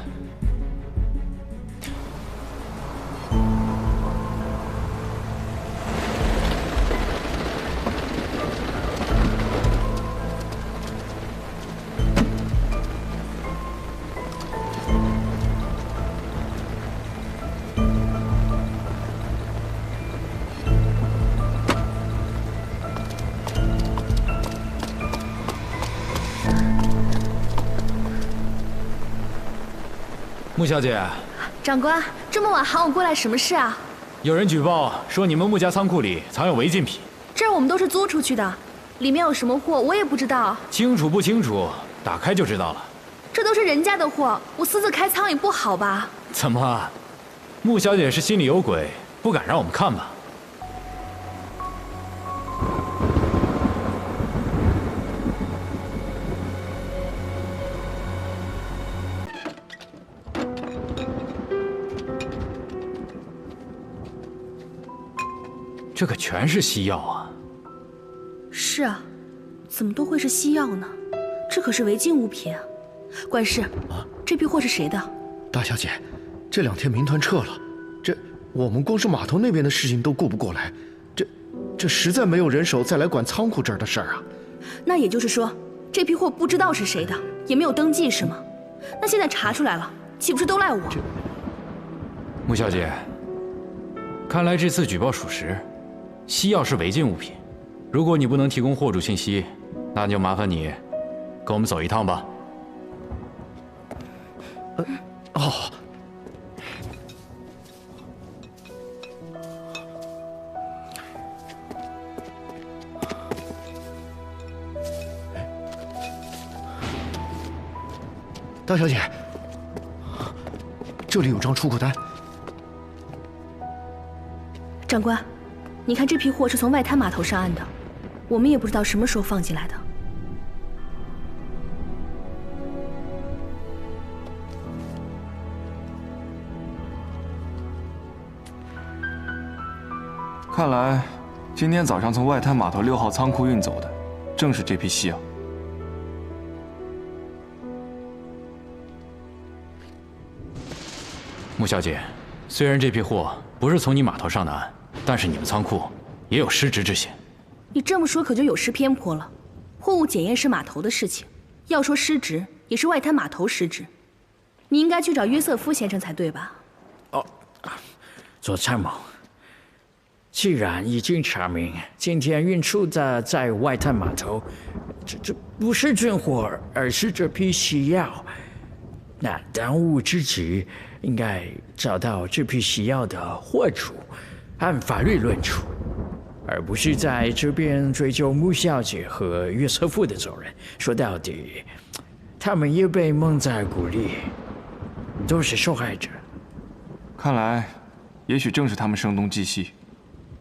穆小姐，长官，这么晚喊我过来，什么事啊？有人举报说你们穆家仓库里藏有违禁品。这儿我们都是租出去的，里面有什么货我也不知道。清楚不清楚？打开就知道了。这都是人家的货，我私自开仓也不好吧？怎么，穆小姐是心里有鬼，不敢让我们看吧？这可全是西药啊！是啊，怎么都会是西药呢？这可是违禁物品啊！管事，这批货是谁的？大小姐，这2天民团撤了，我们光是码头那边的事情都顾不过来，这实在没有人手再来管仓库这儿的事儿啊。那也就是说，这批货不知道是谁的，也没有登记是吗？那现在查出来了，岂不是都赖我？穆小姐，看来这次举报属实。西药是违禁物品，如果你不能提供货主信息，那就麻烦你跟我们走一趟吧。哦。大小姐，这里有张出库单。长官。你看这批货是从外滩码头上岸的，我们也不知道什么时候放进来的。看来，今天早上从外滩码头6号仓库运走的，正是这批西药。穆小姐，虽然这批货不是从你码头上的岸，但是你们仓库也有失职之嫌。你这么说可就有失偏颇了。货物检验是码头的事情，要说失职也是外滩码头失职。你应该去找约瑟夫先生才对吧？哦，左参谋，既然已经查明今天运出的在外滩码头，这不是军火，而是这批西药，那当务之急应该找到这批西药的货主，按法律论处，而不是在这边追究穆小姐和约瑟夫的责任。说到底，他们也被蒙在鼓里，都是受害者。看来，也许正是他们声东击西，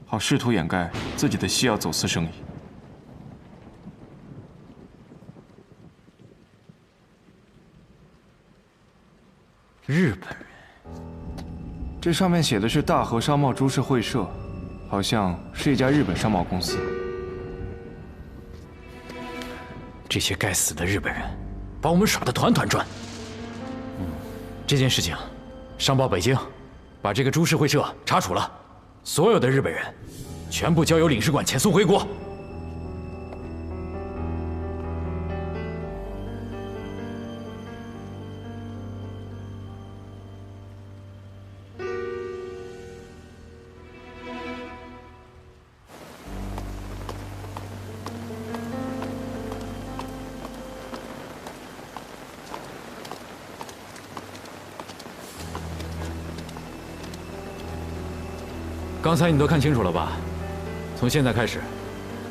好试图掩盖自己的西药走私生意。日本人，这上面写的是大和商贸株式会社，好像是一家日本商贸公司。这些该死的日本人，把我们耍得团团转。这件事情，上报北京，把这个株式会社查处了，所有的日本人，全部交由领事馆遣送回国。刚才你都看清楚了吧？从现在开始，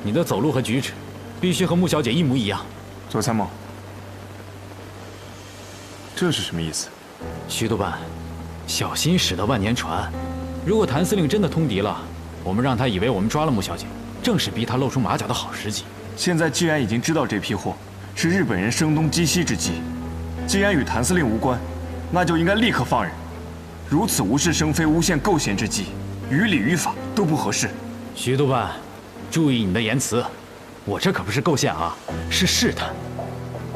你的走路和举止必须和穆小姐一模一样。左参谋，这是什么意思？徐督办，小心驶得万年船。如果谭司令真的通敌了，我们让他以为我们抓了穆小姐，正是逼他露出马脚的好时机。现在既然已经知道这批货是日本人声东击西之计，既然与谭司令无关，那就应该立刻放人。如此无事生非、诬陷构陷之计，于理于法都不合适。徐督办，注意你的言辞，我这可不是构陷啊，是试探。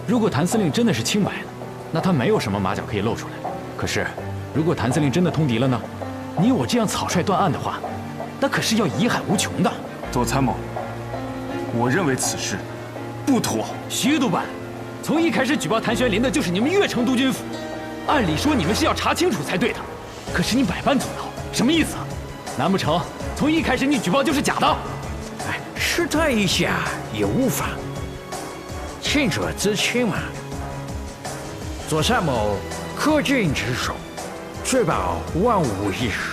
如果谭司令真的是清白的，那他没有什么马脚可以露出来。可是，如果谭司令真的通敌了呢？你我这样草率断案的话，那可是要贻害无穷的。左参谋，我认为此事不妥。徐督办，从一开始举报谭玄林的就是你们越城督军府，按理说你们是要查清楚才对的，可是你百般阻挠，什么意思啊？难不成从一开始你举报就是假的？哎，试探一下也无妨，清者自清嘛。左参谋恪尽职守，确保万无一失。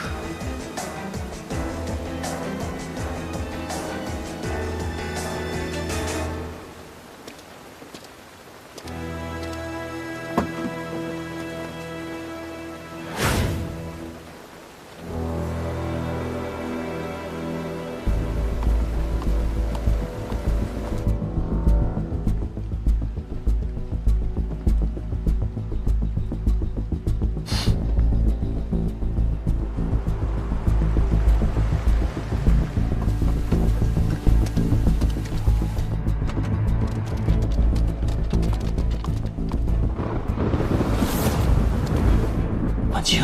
婉清，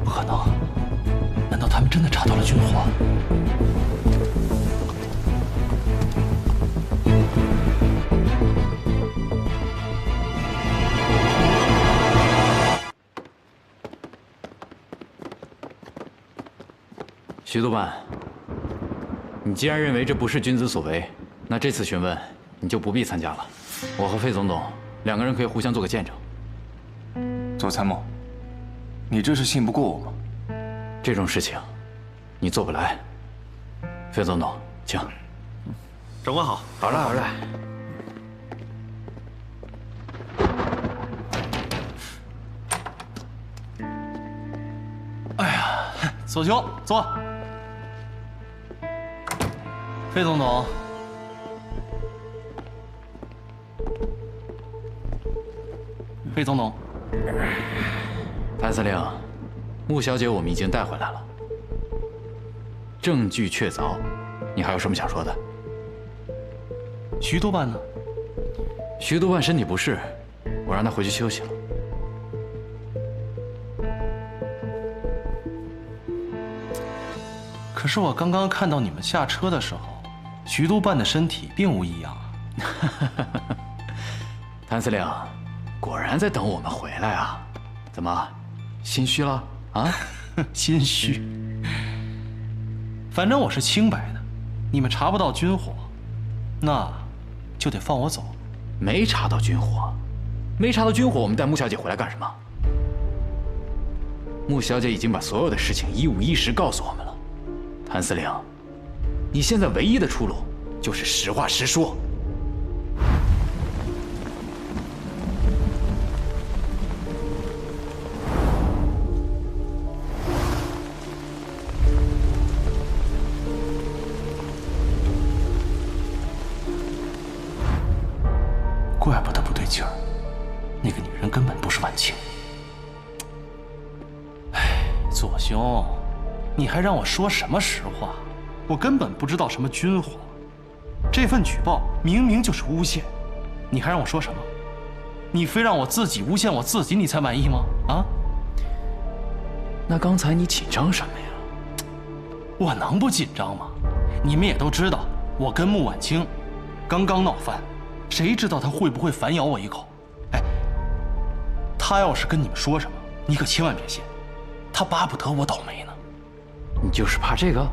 不可能！难道他们真的查到了军火？徐督办，你既然认为这不是君子所为，那这次询问你就不必参加了。我和费总统两个人可以互相做个见证。左参谋，你这是信不过我吗？这种事情，你做不来。费总统，请。长官好。好了好了。哎呀，左兄坐。费总统，费总统。谭司令，穆小姐我们已经带回来了，证据确凿，你还有什么想说的？徐督办呢？徐督办身体不适，我让他回去休息了。可是我刚刚看到你们下车的时候，徐督办的身体并无异样啊。谭司令，果然在等我们回来啊？怎么，心虚了啊？心虚。反正我是清白的，你们查不到军火，那就得放我走。没查到军火，没查到军火，我们带穆小姐回来干什么？穆小姐已经把所有的事情一五一十告诉我们了。谭司令，你现在唯一的出路就是实话实说。怪不得不对劲儿，那个女人根本不是婉清。哎，左兄，你还让我说什么实话？我根本不知道什么军火，这份举报明明就是诬陷，你还让我说什么？你非让我自己诬陷我自己，你才满意吗？啊？那刚才你紧张什么呀？我能不紧张吗？你们也都知道，我跟穆婉清刚刚闹翻。谁知道他会不会反咬我一口？哎，他要是跟你们说什么，你可千万别信，他巴不得我倒霉呢。你就是怕这个？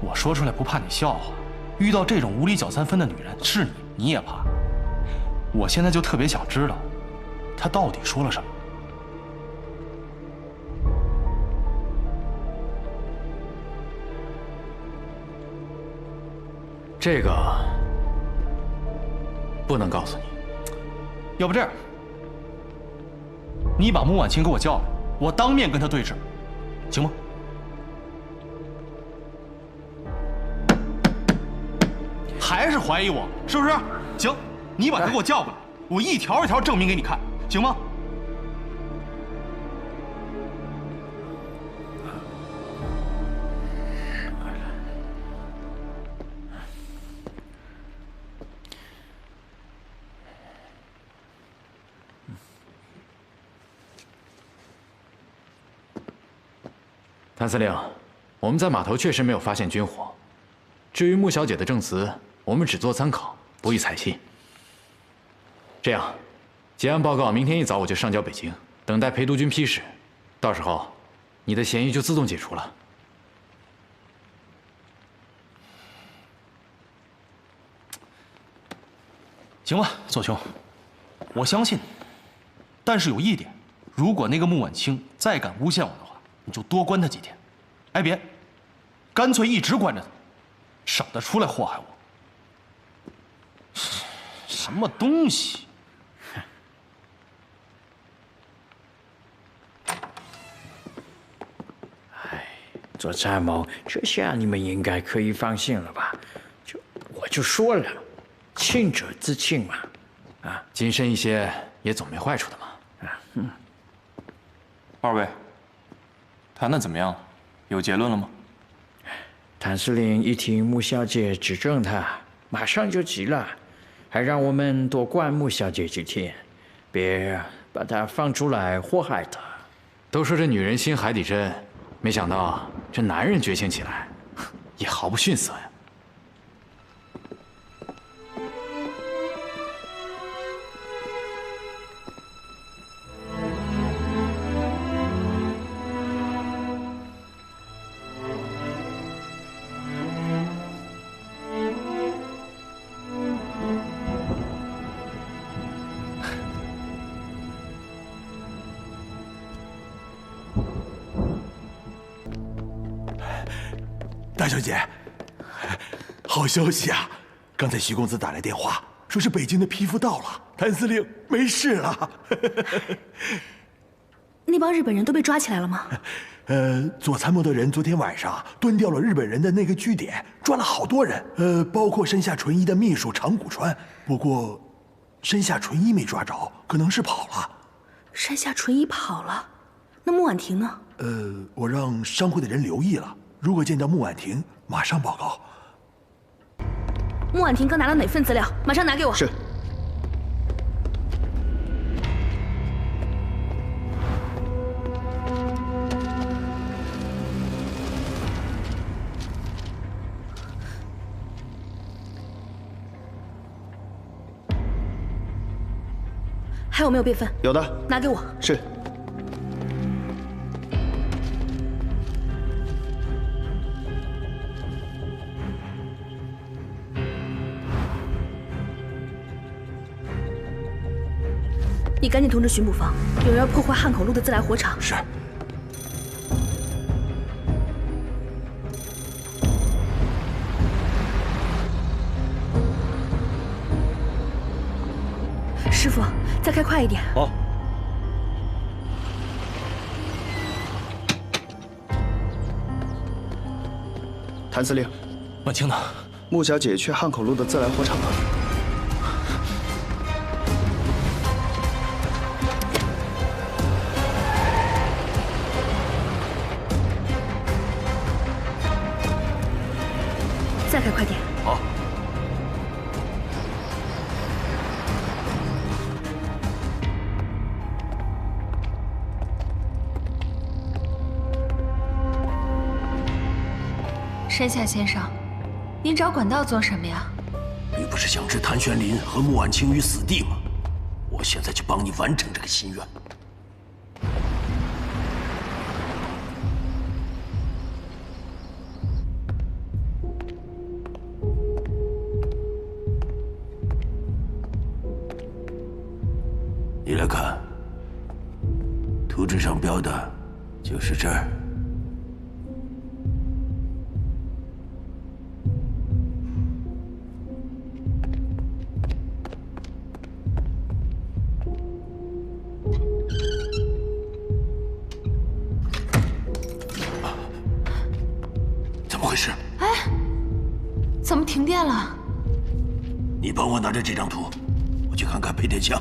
我说出来不怕你笑话，遇到这种无理搅三分的女人，是你也怕。我现在就特别想知道，他到底说了什么。这个不能告诉你。要不这样，你把穆婉清给我叫来，我当面跟他对质，行吗？还是怀疑我，是不是？行，你把他给我叫过来，我一条一条证明给你看，行吗？谭司令，我们在码头确实没有发现军火。至于穆小姐的证词，我们只做参考，不予采信。这样，结案报告明天一早我就上交北京，等待裴督军批示。到时候，你的嫌疑就自动解除了。行吧，左兄，我相信你。但是有一点，如果那个穆婉清再敢诬陷我的话，你就多关他几天。哎，别，干脆一直关着他，省得出来祸害我。什么东西？左参谋，这下你们应该可以放心了吧？我就说了，清者自清嘛。啊，谨慎一些也总没坏处的嘛。二位，谈得怎么样？有结论了吗？谭司令一听穆小姐指证他，马上就急了，还让我们多关穆小姐几天，别把她放出来祸害她。都说这女人心海底针，没想到这男人觉醒起来，也毫不逊色呀。大小姐，好消息啊！刚才徐公子打来电话，说是北京的批复到了，谭司令没事了。那帮日本人都被抓起来了吗？左参谋的人昨天晚上端掉了日本人的那个据点，抓了好多人，包括山下纯一的秘书长谷川。不过，山下纯一没抓着，可能是跑了。山下纯一跑了，那穆婉婷呢？我让商会的人留意了。如果见到穆婉婷，马上报告。穆婉婷刚拿了哪份资料？马上拿给我。是。还有没有备份？有的，拿给我。是。你赶紧通知巡捕房，有人要破坏汉口路的自来火场。是。师傅，再开快一点。好。谭司令，婉清呢？穆小姐去汉口路的自来火场了。再开快点。好。山下先生，您找管道做什么呀？你不是想置谭玄林和穆婉清于死地吗？我现在就帮你完成这个心愿。你来看，图纸上标的就是这儿。怎么回事？哎，怎么停电了？你帮我拿着这张图，我去看看配电箱。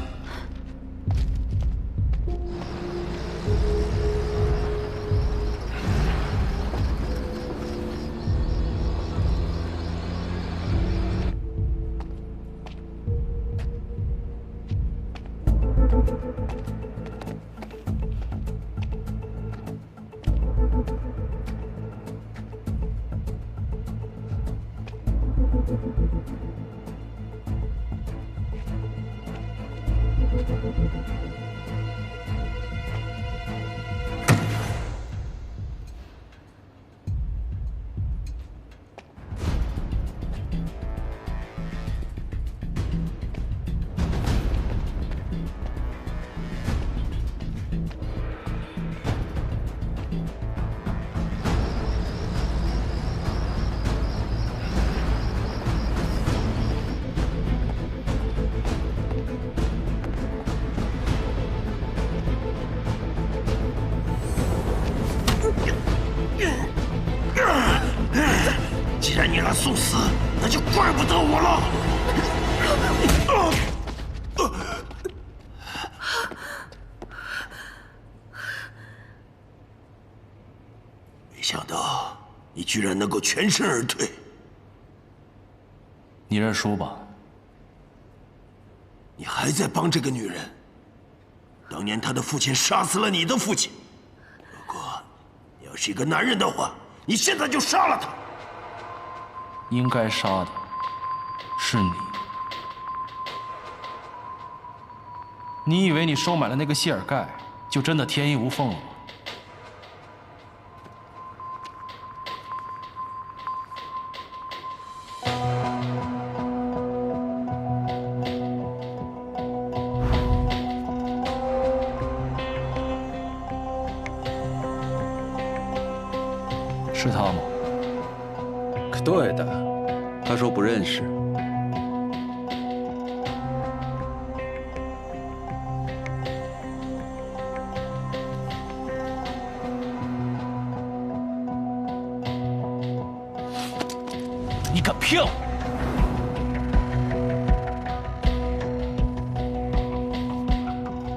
既然你让送死，那就怪不得我了。没想到你居然能够全身而退。你认输吧。你还在帮这个女人。当年她的父亲杀死了你的父亲。如果你要是一个男人的话，你现在就杀了他。应该杀的是你。你以为你收买了那个谢尔盖，就真的天衣无缝了吗？是他吗？对的，他说不认识。你敢骗我？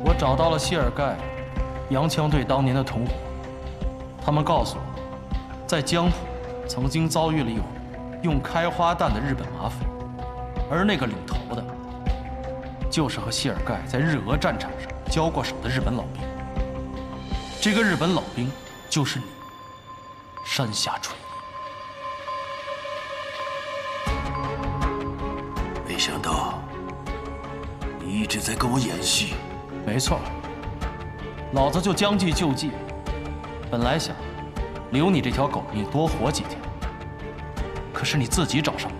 我找到了谢尔盖、洋枪队当年的同伙，他们告诉我，在江浦曾经遭遇了一伙用开花弹的日本马匪，而那个领头的，就是和谢尔盖在日俄战场上交过手的日本老兵。这个日本老兵就是你，山下纯一。没想到你一直在跟我演戏。没错，老子就将计就计，本来想留你这条狗命多活几天，可是你自己找上门，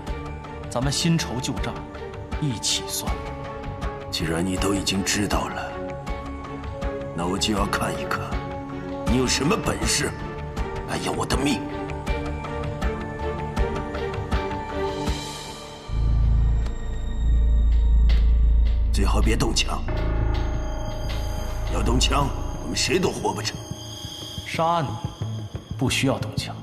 咱们新仇旧账一起算。既然你都已经知道了，那我就要看一看你有什么本事来要我的命。最好别动枪，要动枪，我们谁都活不成。杀你不需要动枪。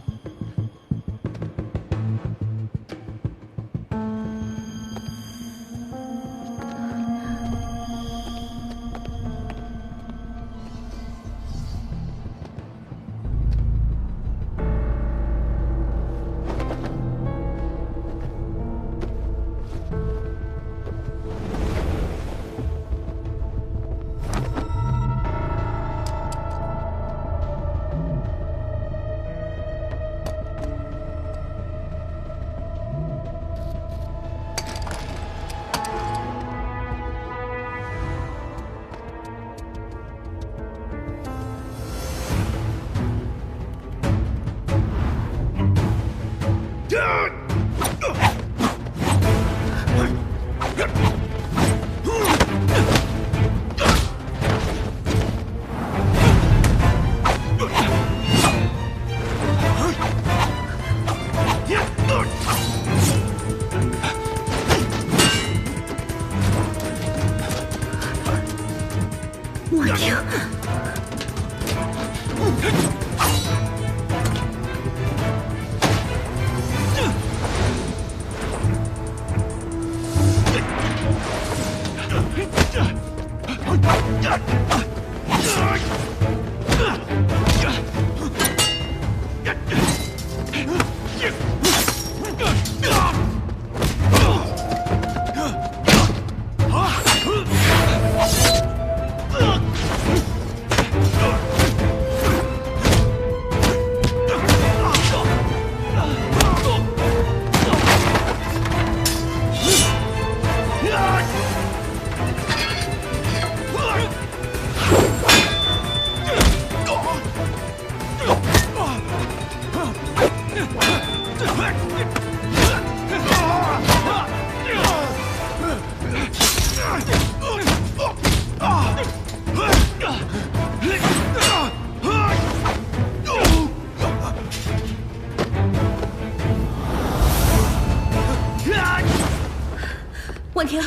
婉婷，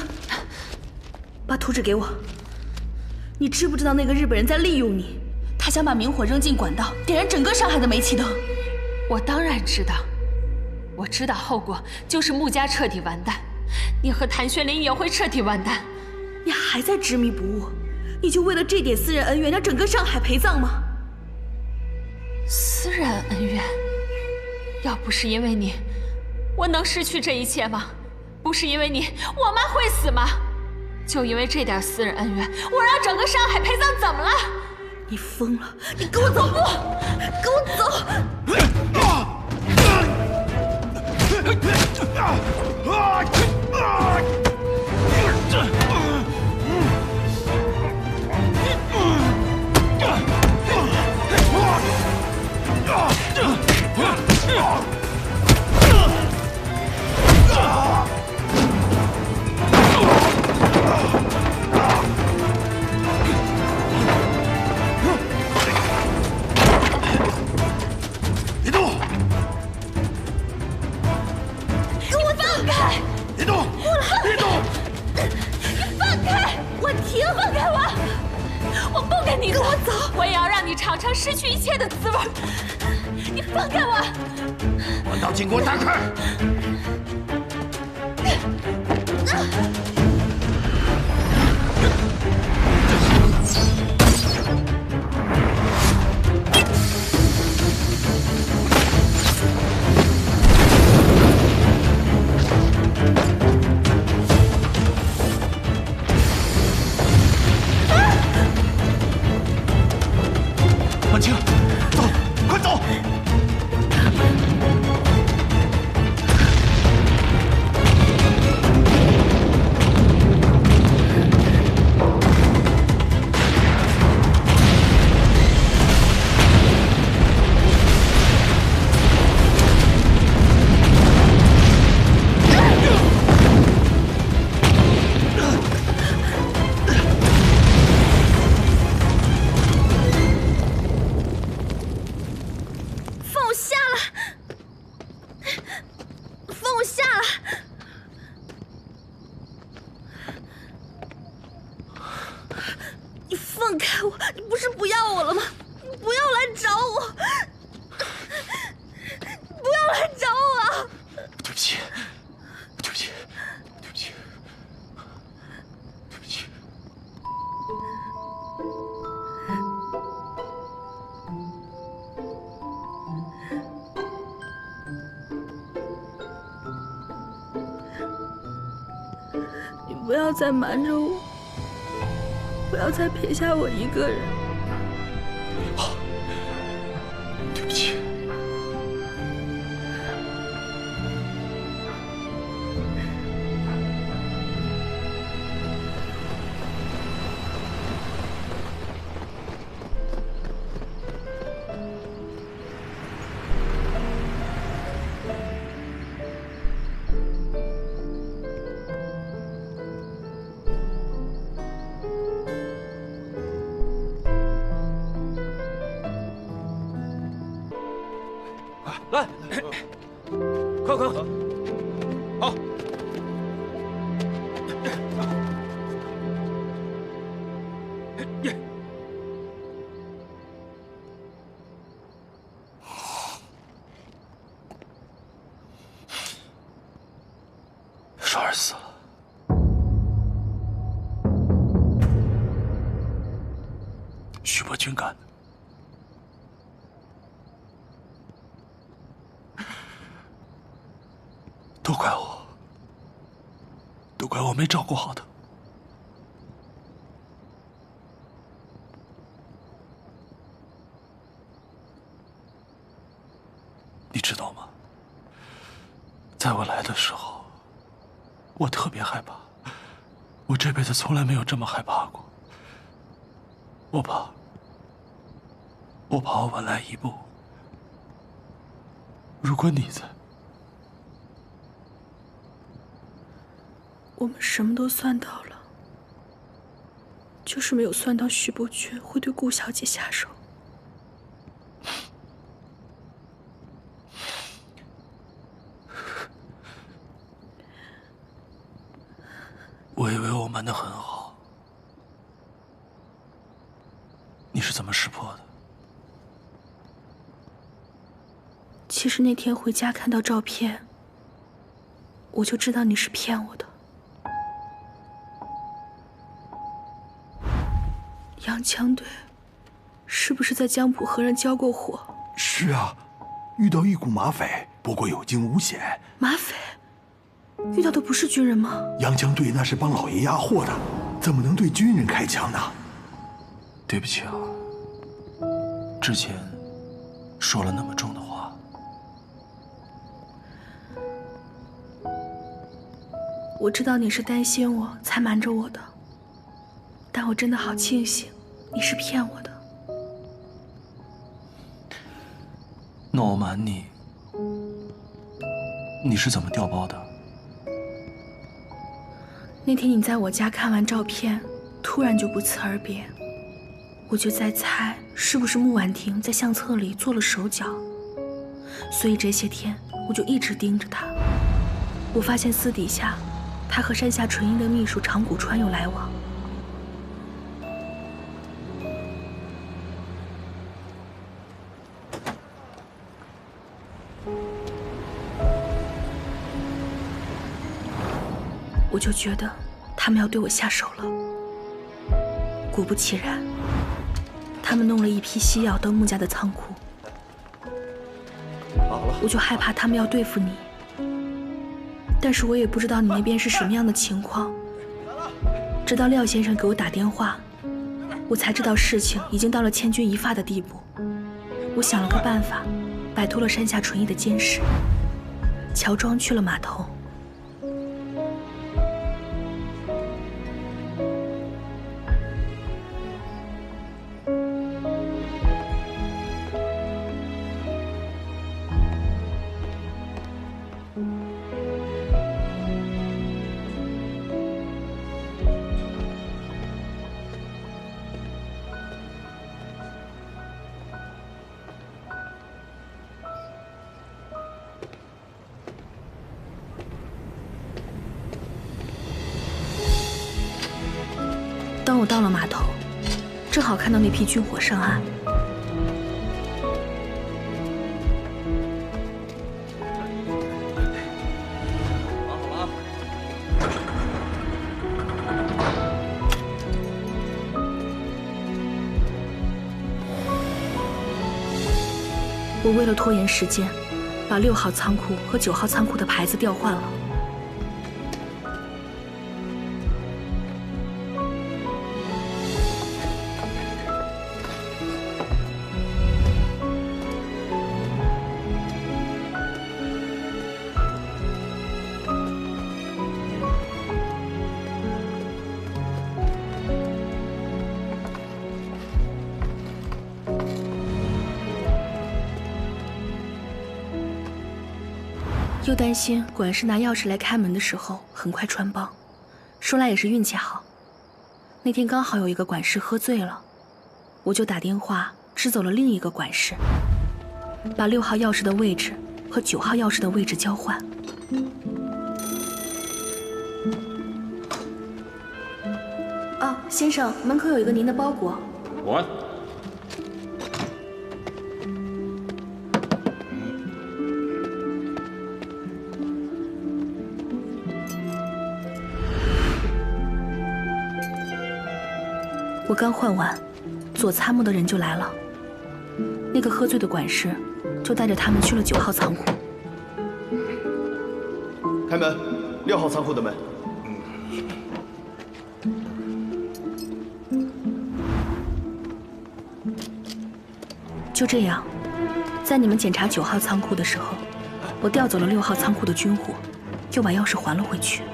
把图纸给我。你知不知道那个日本人在利用你？他想把明火扔进管道，点燃整个上海的煤气灯。我当然知道，我知道后果就是穆家彻底完蛋，你和谭轩林也会彻底完蛋。你还在执迷不悟？你就为了这点私人恩怨，让整个上海陪葬吗？私人恩怨？要不是因为你，我能失去这一切吗？不是因为你，我妈会死吗？就因为这点私人恩怨，我让整个上海陪葬，怎么了？你疯了！你给我走！不，给我走！别动！给我放开！别动！别动！你放开！婉婷，放开我！我不跟你走，跟我走！我也要让你尝尝失去一切的滋味。你放开我！管道，请给我打开！婉清，走，快走！不要再瞒着我，不要再撇下我一个人。好，对不起。来，快快快！好。双儿死了，徐伯君干的。都怪我，都怪我没照顾好他。你知道吗？在我来的时候，我特别害怕，我这辈子从来没有这么害怕过。我怕我晚来一步，如果你在。我们什么都算到了，就是没有算到徐伯爵会对顾小姐下手。瞒得很好。你是怎么识破的？其实那天回家看到照片，我就知道你是骗我的。洋枪队是不是在江浦和人交过火？是啊，遇到一股马匪，不过有惊无险。马匪？遇到的不是军人吗？洋枪队那是帮老爷押货的，怎么能对军人开枪呢？对不起啊，之前说了那么重的话。我知道你是担心我才瞒着我的，但我真的好庆幸你是骗我的。那我瞒你，你是怎么调包的？那天你在我家看完照片，突然就不辞而别，我就在猜是不是穆婉婷在相册里做了手脚，所以这些天我就一直盯着她。我发现私底下她和山下纯一的秘书长谷川有来往。我就觉得他们要对我下手了。果不其然，他们弄了一批西药到穆家的仓库。我就害怕他们要对付你，但是我也不知道你那边是什么样的情况。直到廖先生给我打电话，我才知道事情已经到了千钧一发的地步。我想了个办法，摆脱了山下纯一的监视，乔装去了码头。当我到了码头，正好看到那批军火上岸。我为了拖延时间，把6号仓库和9号仓库的牌子调换了。又担心管事拿钥匙来开门的时候很快穿帮，说来也是运气好，那天刚好有一个管事喝醉了，我就打电话支走了另一个管事，把6号钥匙的位置和9号钥匙的位置交换。哦，先生，门口有一个您的包裹。我。我刚换完，左参谋的人就来了。那个喝醉的管事就带着他们去了9号仓库。开门，6号仓库的门。就这样，在你们检查9号仓库的时候，我调走了6号仓库的军火，又把钥匙还了回去。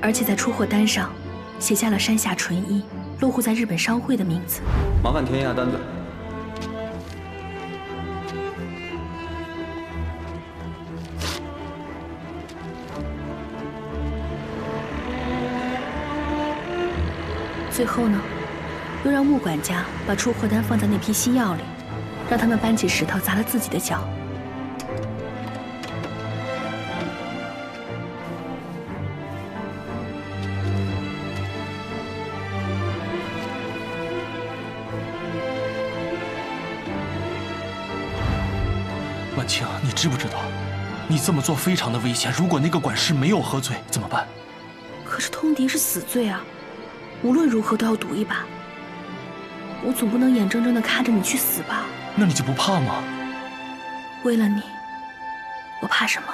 而且在出货单上写下了山下纯一落户在日本商会的名字。麻烦填一下单子。最后呢，又让穆管家把出货单放在那批西药里，让他们搬起石头砸了自己的脚。婉清，你知不知道，你这么做非常的危险。如果那个管事没有喝醉，怎么办？可是通敌是死罪啊，无论如何都要赌一把。我总不能眼睁睁地看着你去死吧？那你就不怕吗？为了你，我怕什么？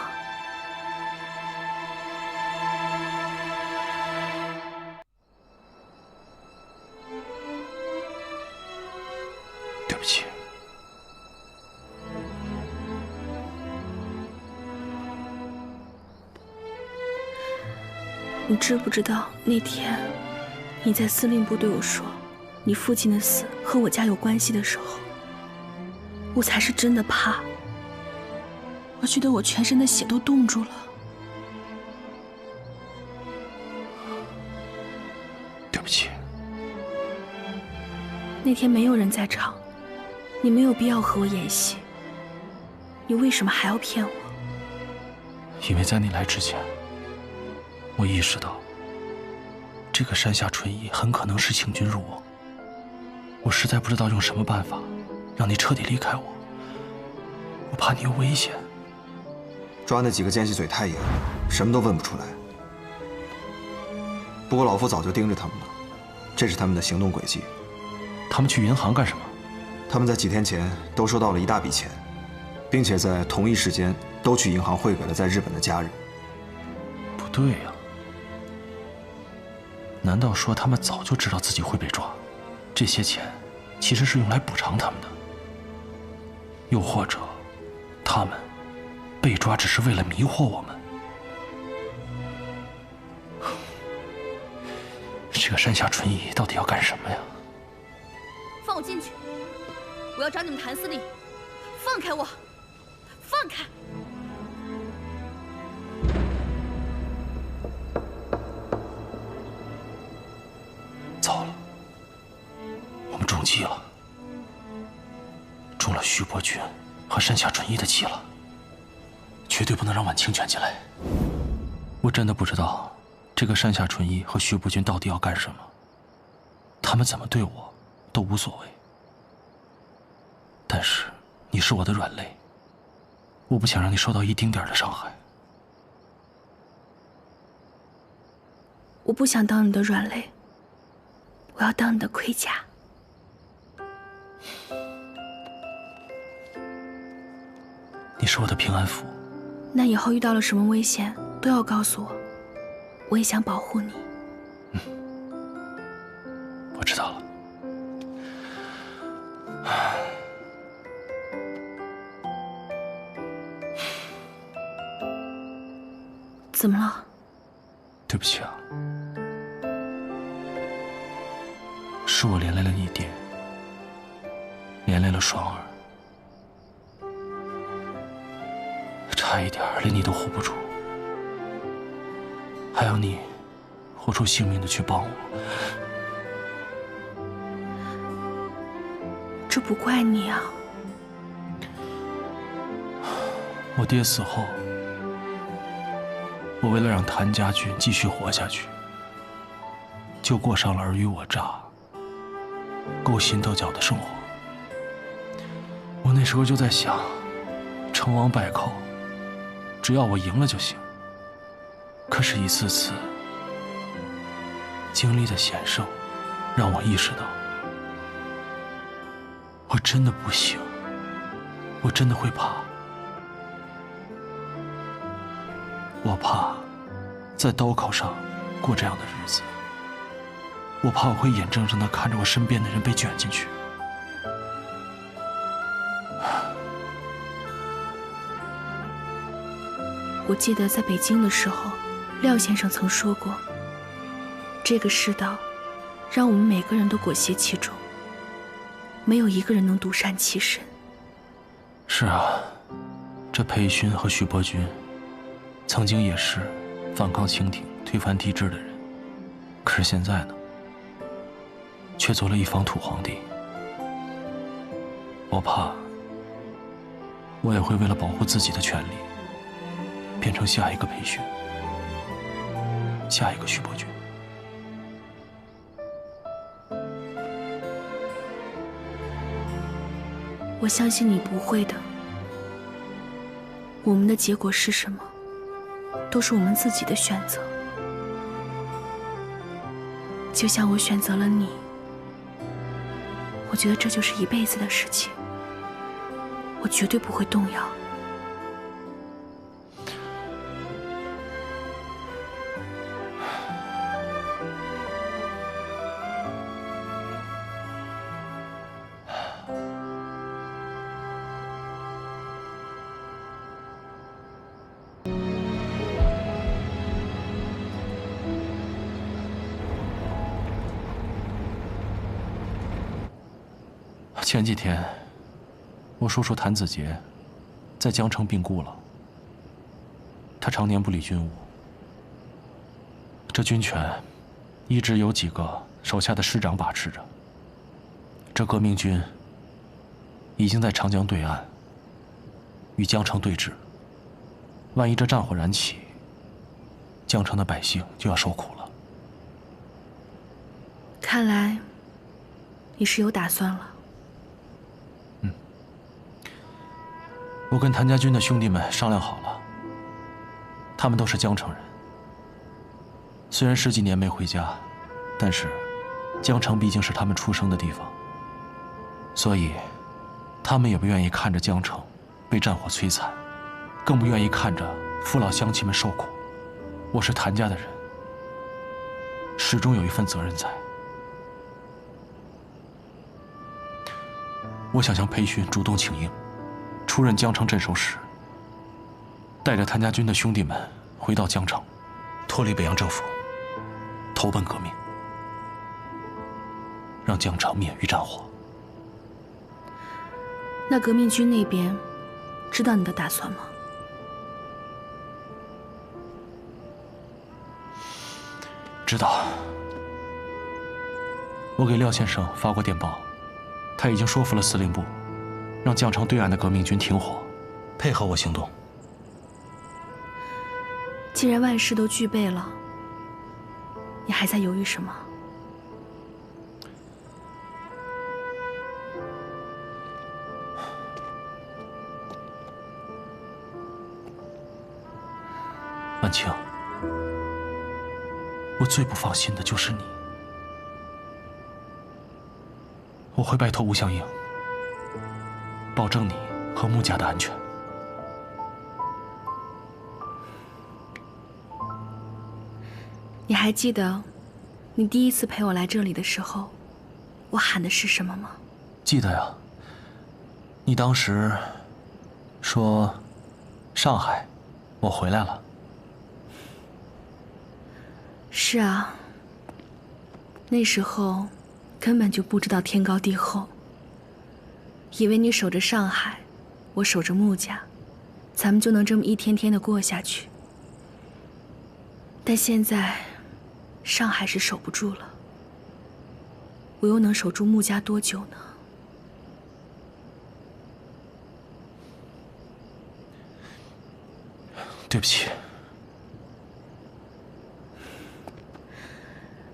对不起。你知不知道那天你在司令部对我说你父亲的死和我家有关系的时候，我才是真的怕。我觉得我全身的血都冻住了。对不起。那天没有人在场，你没有必要和我演戏。你为什么还要骗我？因为在你来之前，我意识到这个山下纯一很可能是请君入瓮。我实在不知道用什么办法让你彻底离开我，我怕你有危险。抓那几个奸细嘴太严了，什么都问不出来。不过老夫早就盯着他们了，这是他们的行动轨迹。他们去银行干什么？他们在几天前都收到了一大笔钱，并且在同一时间都去银行汇给了在日本的家人。不对呀，难道说他们早就知道自己会被抓？这些钱其实是用来补偿他们的，又或者他们被抓只是为了迷惑我们？这个山下纯一到底要干什么呀？放我进去！我要找你们谭司令！放开我！放开！糟了，我们中计了，中了徐伯君和山下纯一的计了，绝对不能让婉清卷进来。我真的不知道这个山下纯一和徐伯君到底要干什么，他们怎么对我都无所谓。但是你是我的软肋，我不想让你受到一丁点的伤害。我不想当你的软肋，我要当你的盔甲。你是我的平安符。那以后遇到了什么危险都要告诉我，我也想保护你。我知道了。怎么了？对不起啊，是我连累了你爹，连累了双儿，差一点连你都护不住，还要你豁出性命的去帮我。这不怪你啊。我爹死后，我为了让谭家军继续活下去，就过上了尔虞我诈、勾心斗角的生活。我那时候就在想，成王败寇，只要我赢了就行。可是，一次次经历的险胜，让我意识到，我真的不行，我真的会怕。我怕在刀口上过这样的日子，我怕我会眼睁睁地看着我身边的人被卷进去。我记得在北京的时候，廖先生曾说过，这个世道让我们每个人都裹挟其中，没有一个人能独善其身。是啊，这裴勋和徐伯君曾经也是反抗清廷、推翻帝制的人，可是现在呢，却做了一方土皇帝。我怕，我也会为了保护自己的权利，变成下一个裴勋，下一个徐伯君。我相信你不会的，我们的结果是什么，都是我们自己的选择。就像我选择了你，我觉得这就是一辈子的事情，我绝对不会动摇。前几天，我叔叔谭子杰在江城病故了。他常年不理军务，这军权一直有几个手下的师长把持着。这革命军已经在长江对岸与江城对峙，万一这战火燃起，江城的百姓就要受苦了。看来你是有打算了。我跟谭家军的兄弟们商量好了，他们都是江城人。虽然十几年没回家，但是江城毕竟是他们出生的地方，所以他们也不愿意看着江城被战火摧残，更不愿意看着父老乡亲们受苦。我是谭家的人，始终有一份责任在。我想向裴勋主动请缨，出任江城镇守使，带着谭家军的兄弟们回到江城，脱离北洋政府，投奔革命，让江城免于战火。那革命军那边知道你的打算吗？知道。我给廖先生发过电报，他已经说服了司令部，让江城对岸的革命军停火，配合我行动。既然万事都具备了，你还在犹豫什么？万青，我最不放心的就是你。我会拜托吴相应，保证你和穆家的安全。你还记得你第一次陪我来这里的时候，我喊的是什么吗？记得呀。你当时说上海，我回来了。是啊，那时候根本就不知道天高地厚，以为你守着上海，我守着穆家，咱们就能这么一天天的过下去。但现在上海是守不住了，我又能守住穆家多久呢？对不起。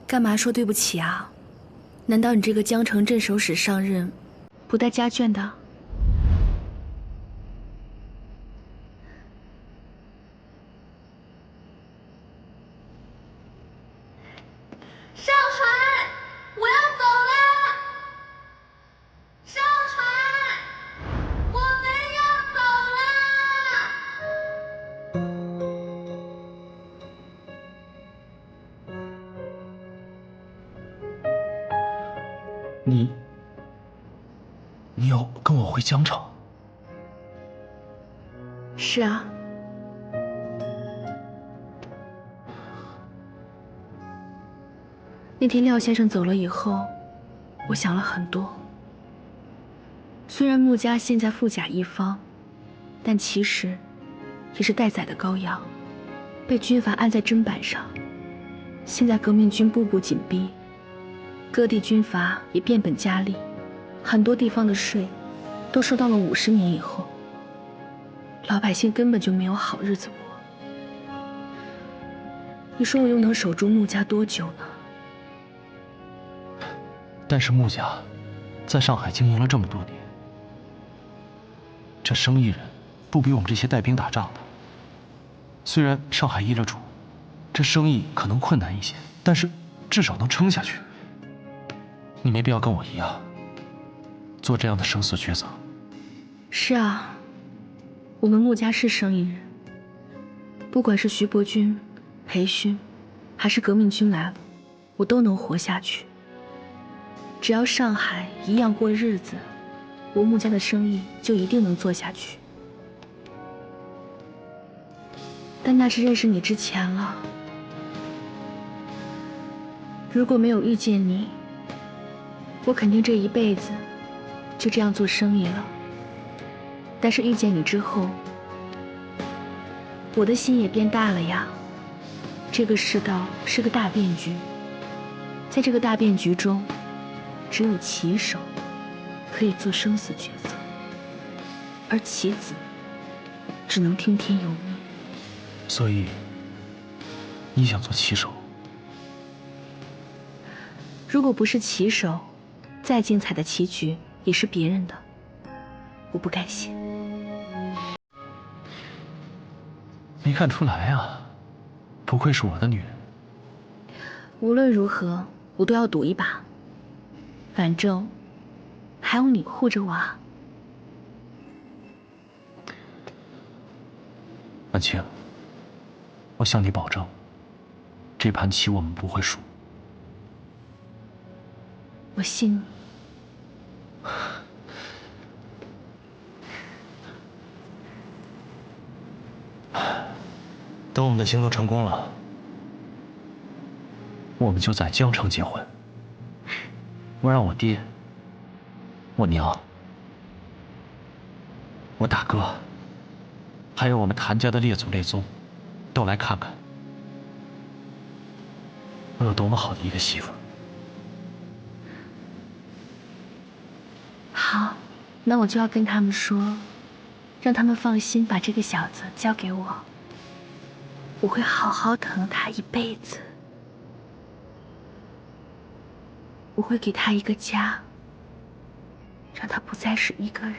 干嘛说对不起啊？难道你这个江城镇守使上任不带家眷的？上海，我要走了！上海，我们要走了！你要跟我回江城？是啊。那天廖先生走了以后，我想了很多。虽然穆家现在富甲一方，但其实也是待宰的羔羊，被军阀按在砧板上。现在革命军步步紧逼，各地军阀也变本加厉，很多地方的税都收到了50年以后，老百姓根本就没有好日子过。你说我又能守住穆家多久呢？但是穆家在上海经营了这么多年，这生意人不比我们这些带兵打仗的。虽然上海易了主，这生意可能困难一些，但是至少能撑下去。你没必要跟我一样，做这样的生死抉择。是啊，我们穆家是生意人，不管是徐伯钧、裴勋，还是革命军来了，我都能活下去。只要上海一样过日子，我穆家的生意就一定能做下去。但那是认识你之前了。如果没有遇见你，我肯定这一辈子就这样做生意了。但是遇见你之后，我的心也变大了呀。这个世道是个大变局，在这个大变局中，只有棋手可以做生死抉择，而棋子只能听天由命。所以，你想做棋手？如果不是棋手，再精彩的棋局也是别人的，我不甘心。没看出来啊，不愧是我的女人。无论如何，我都要赌一把。反正还有你护着我啊。婉清，我向你保证，这盘棋我们不会输。我信你。等我们的行动成功了，我们就在江城结婚。我让我爹、我娘、我大哥，还有我们谭家的列祖列宗，都来看看我有多么好的一个媳妇。好，那我就要跟他们说，让他们放心把这个小子交给我。我会好好疼他一辈子，我会给他一个家，让他不再是一个人。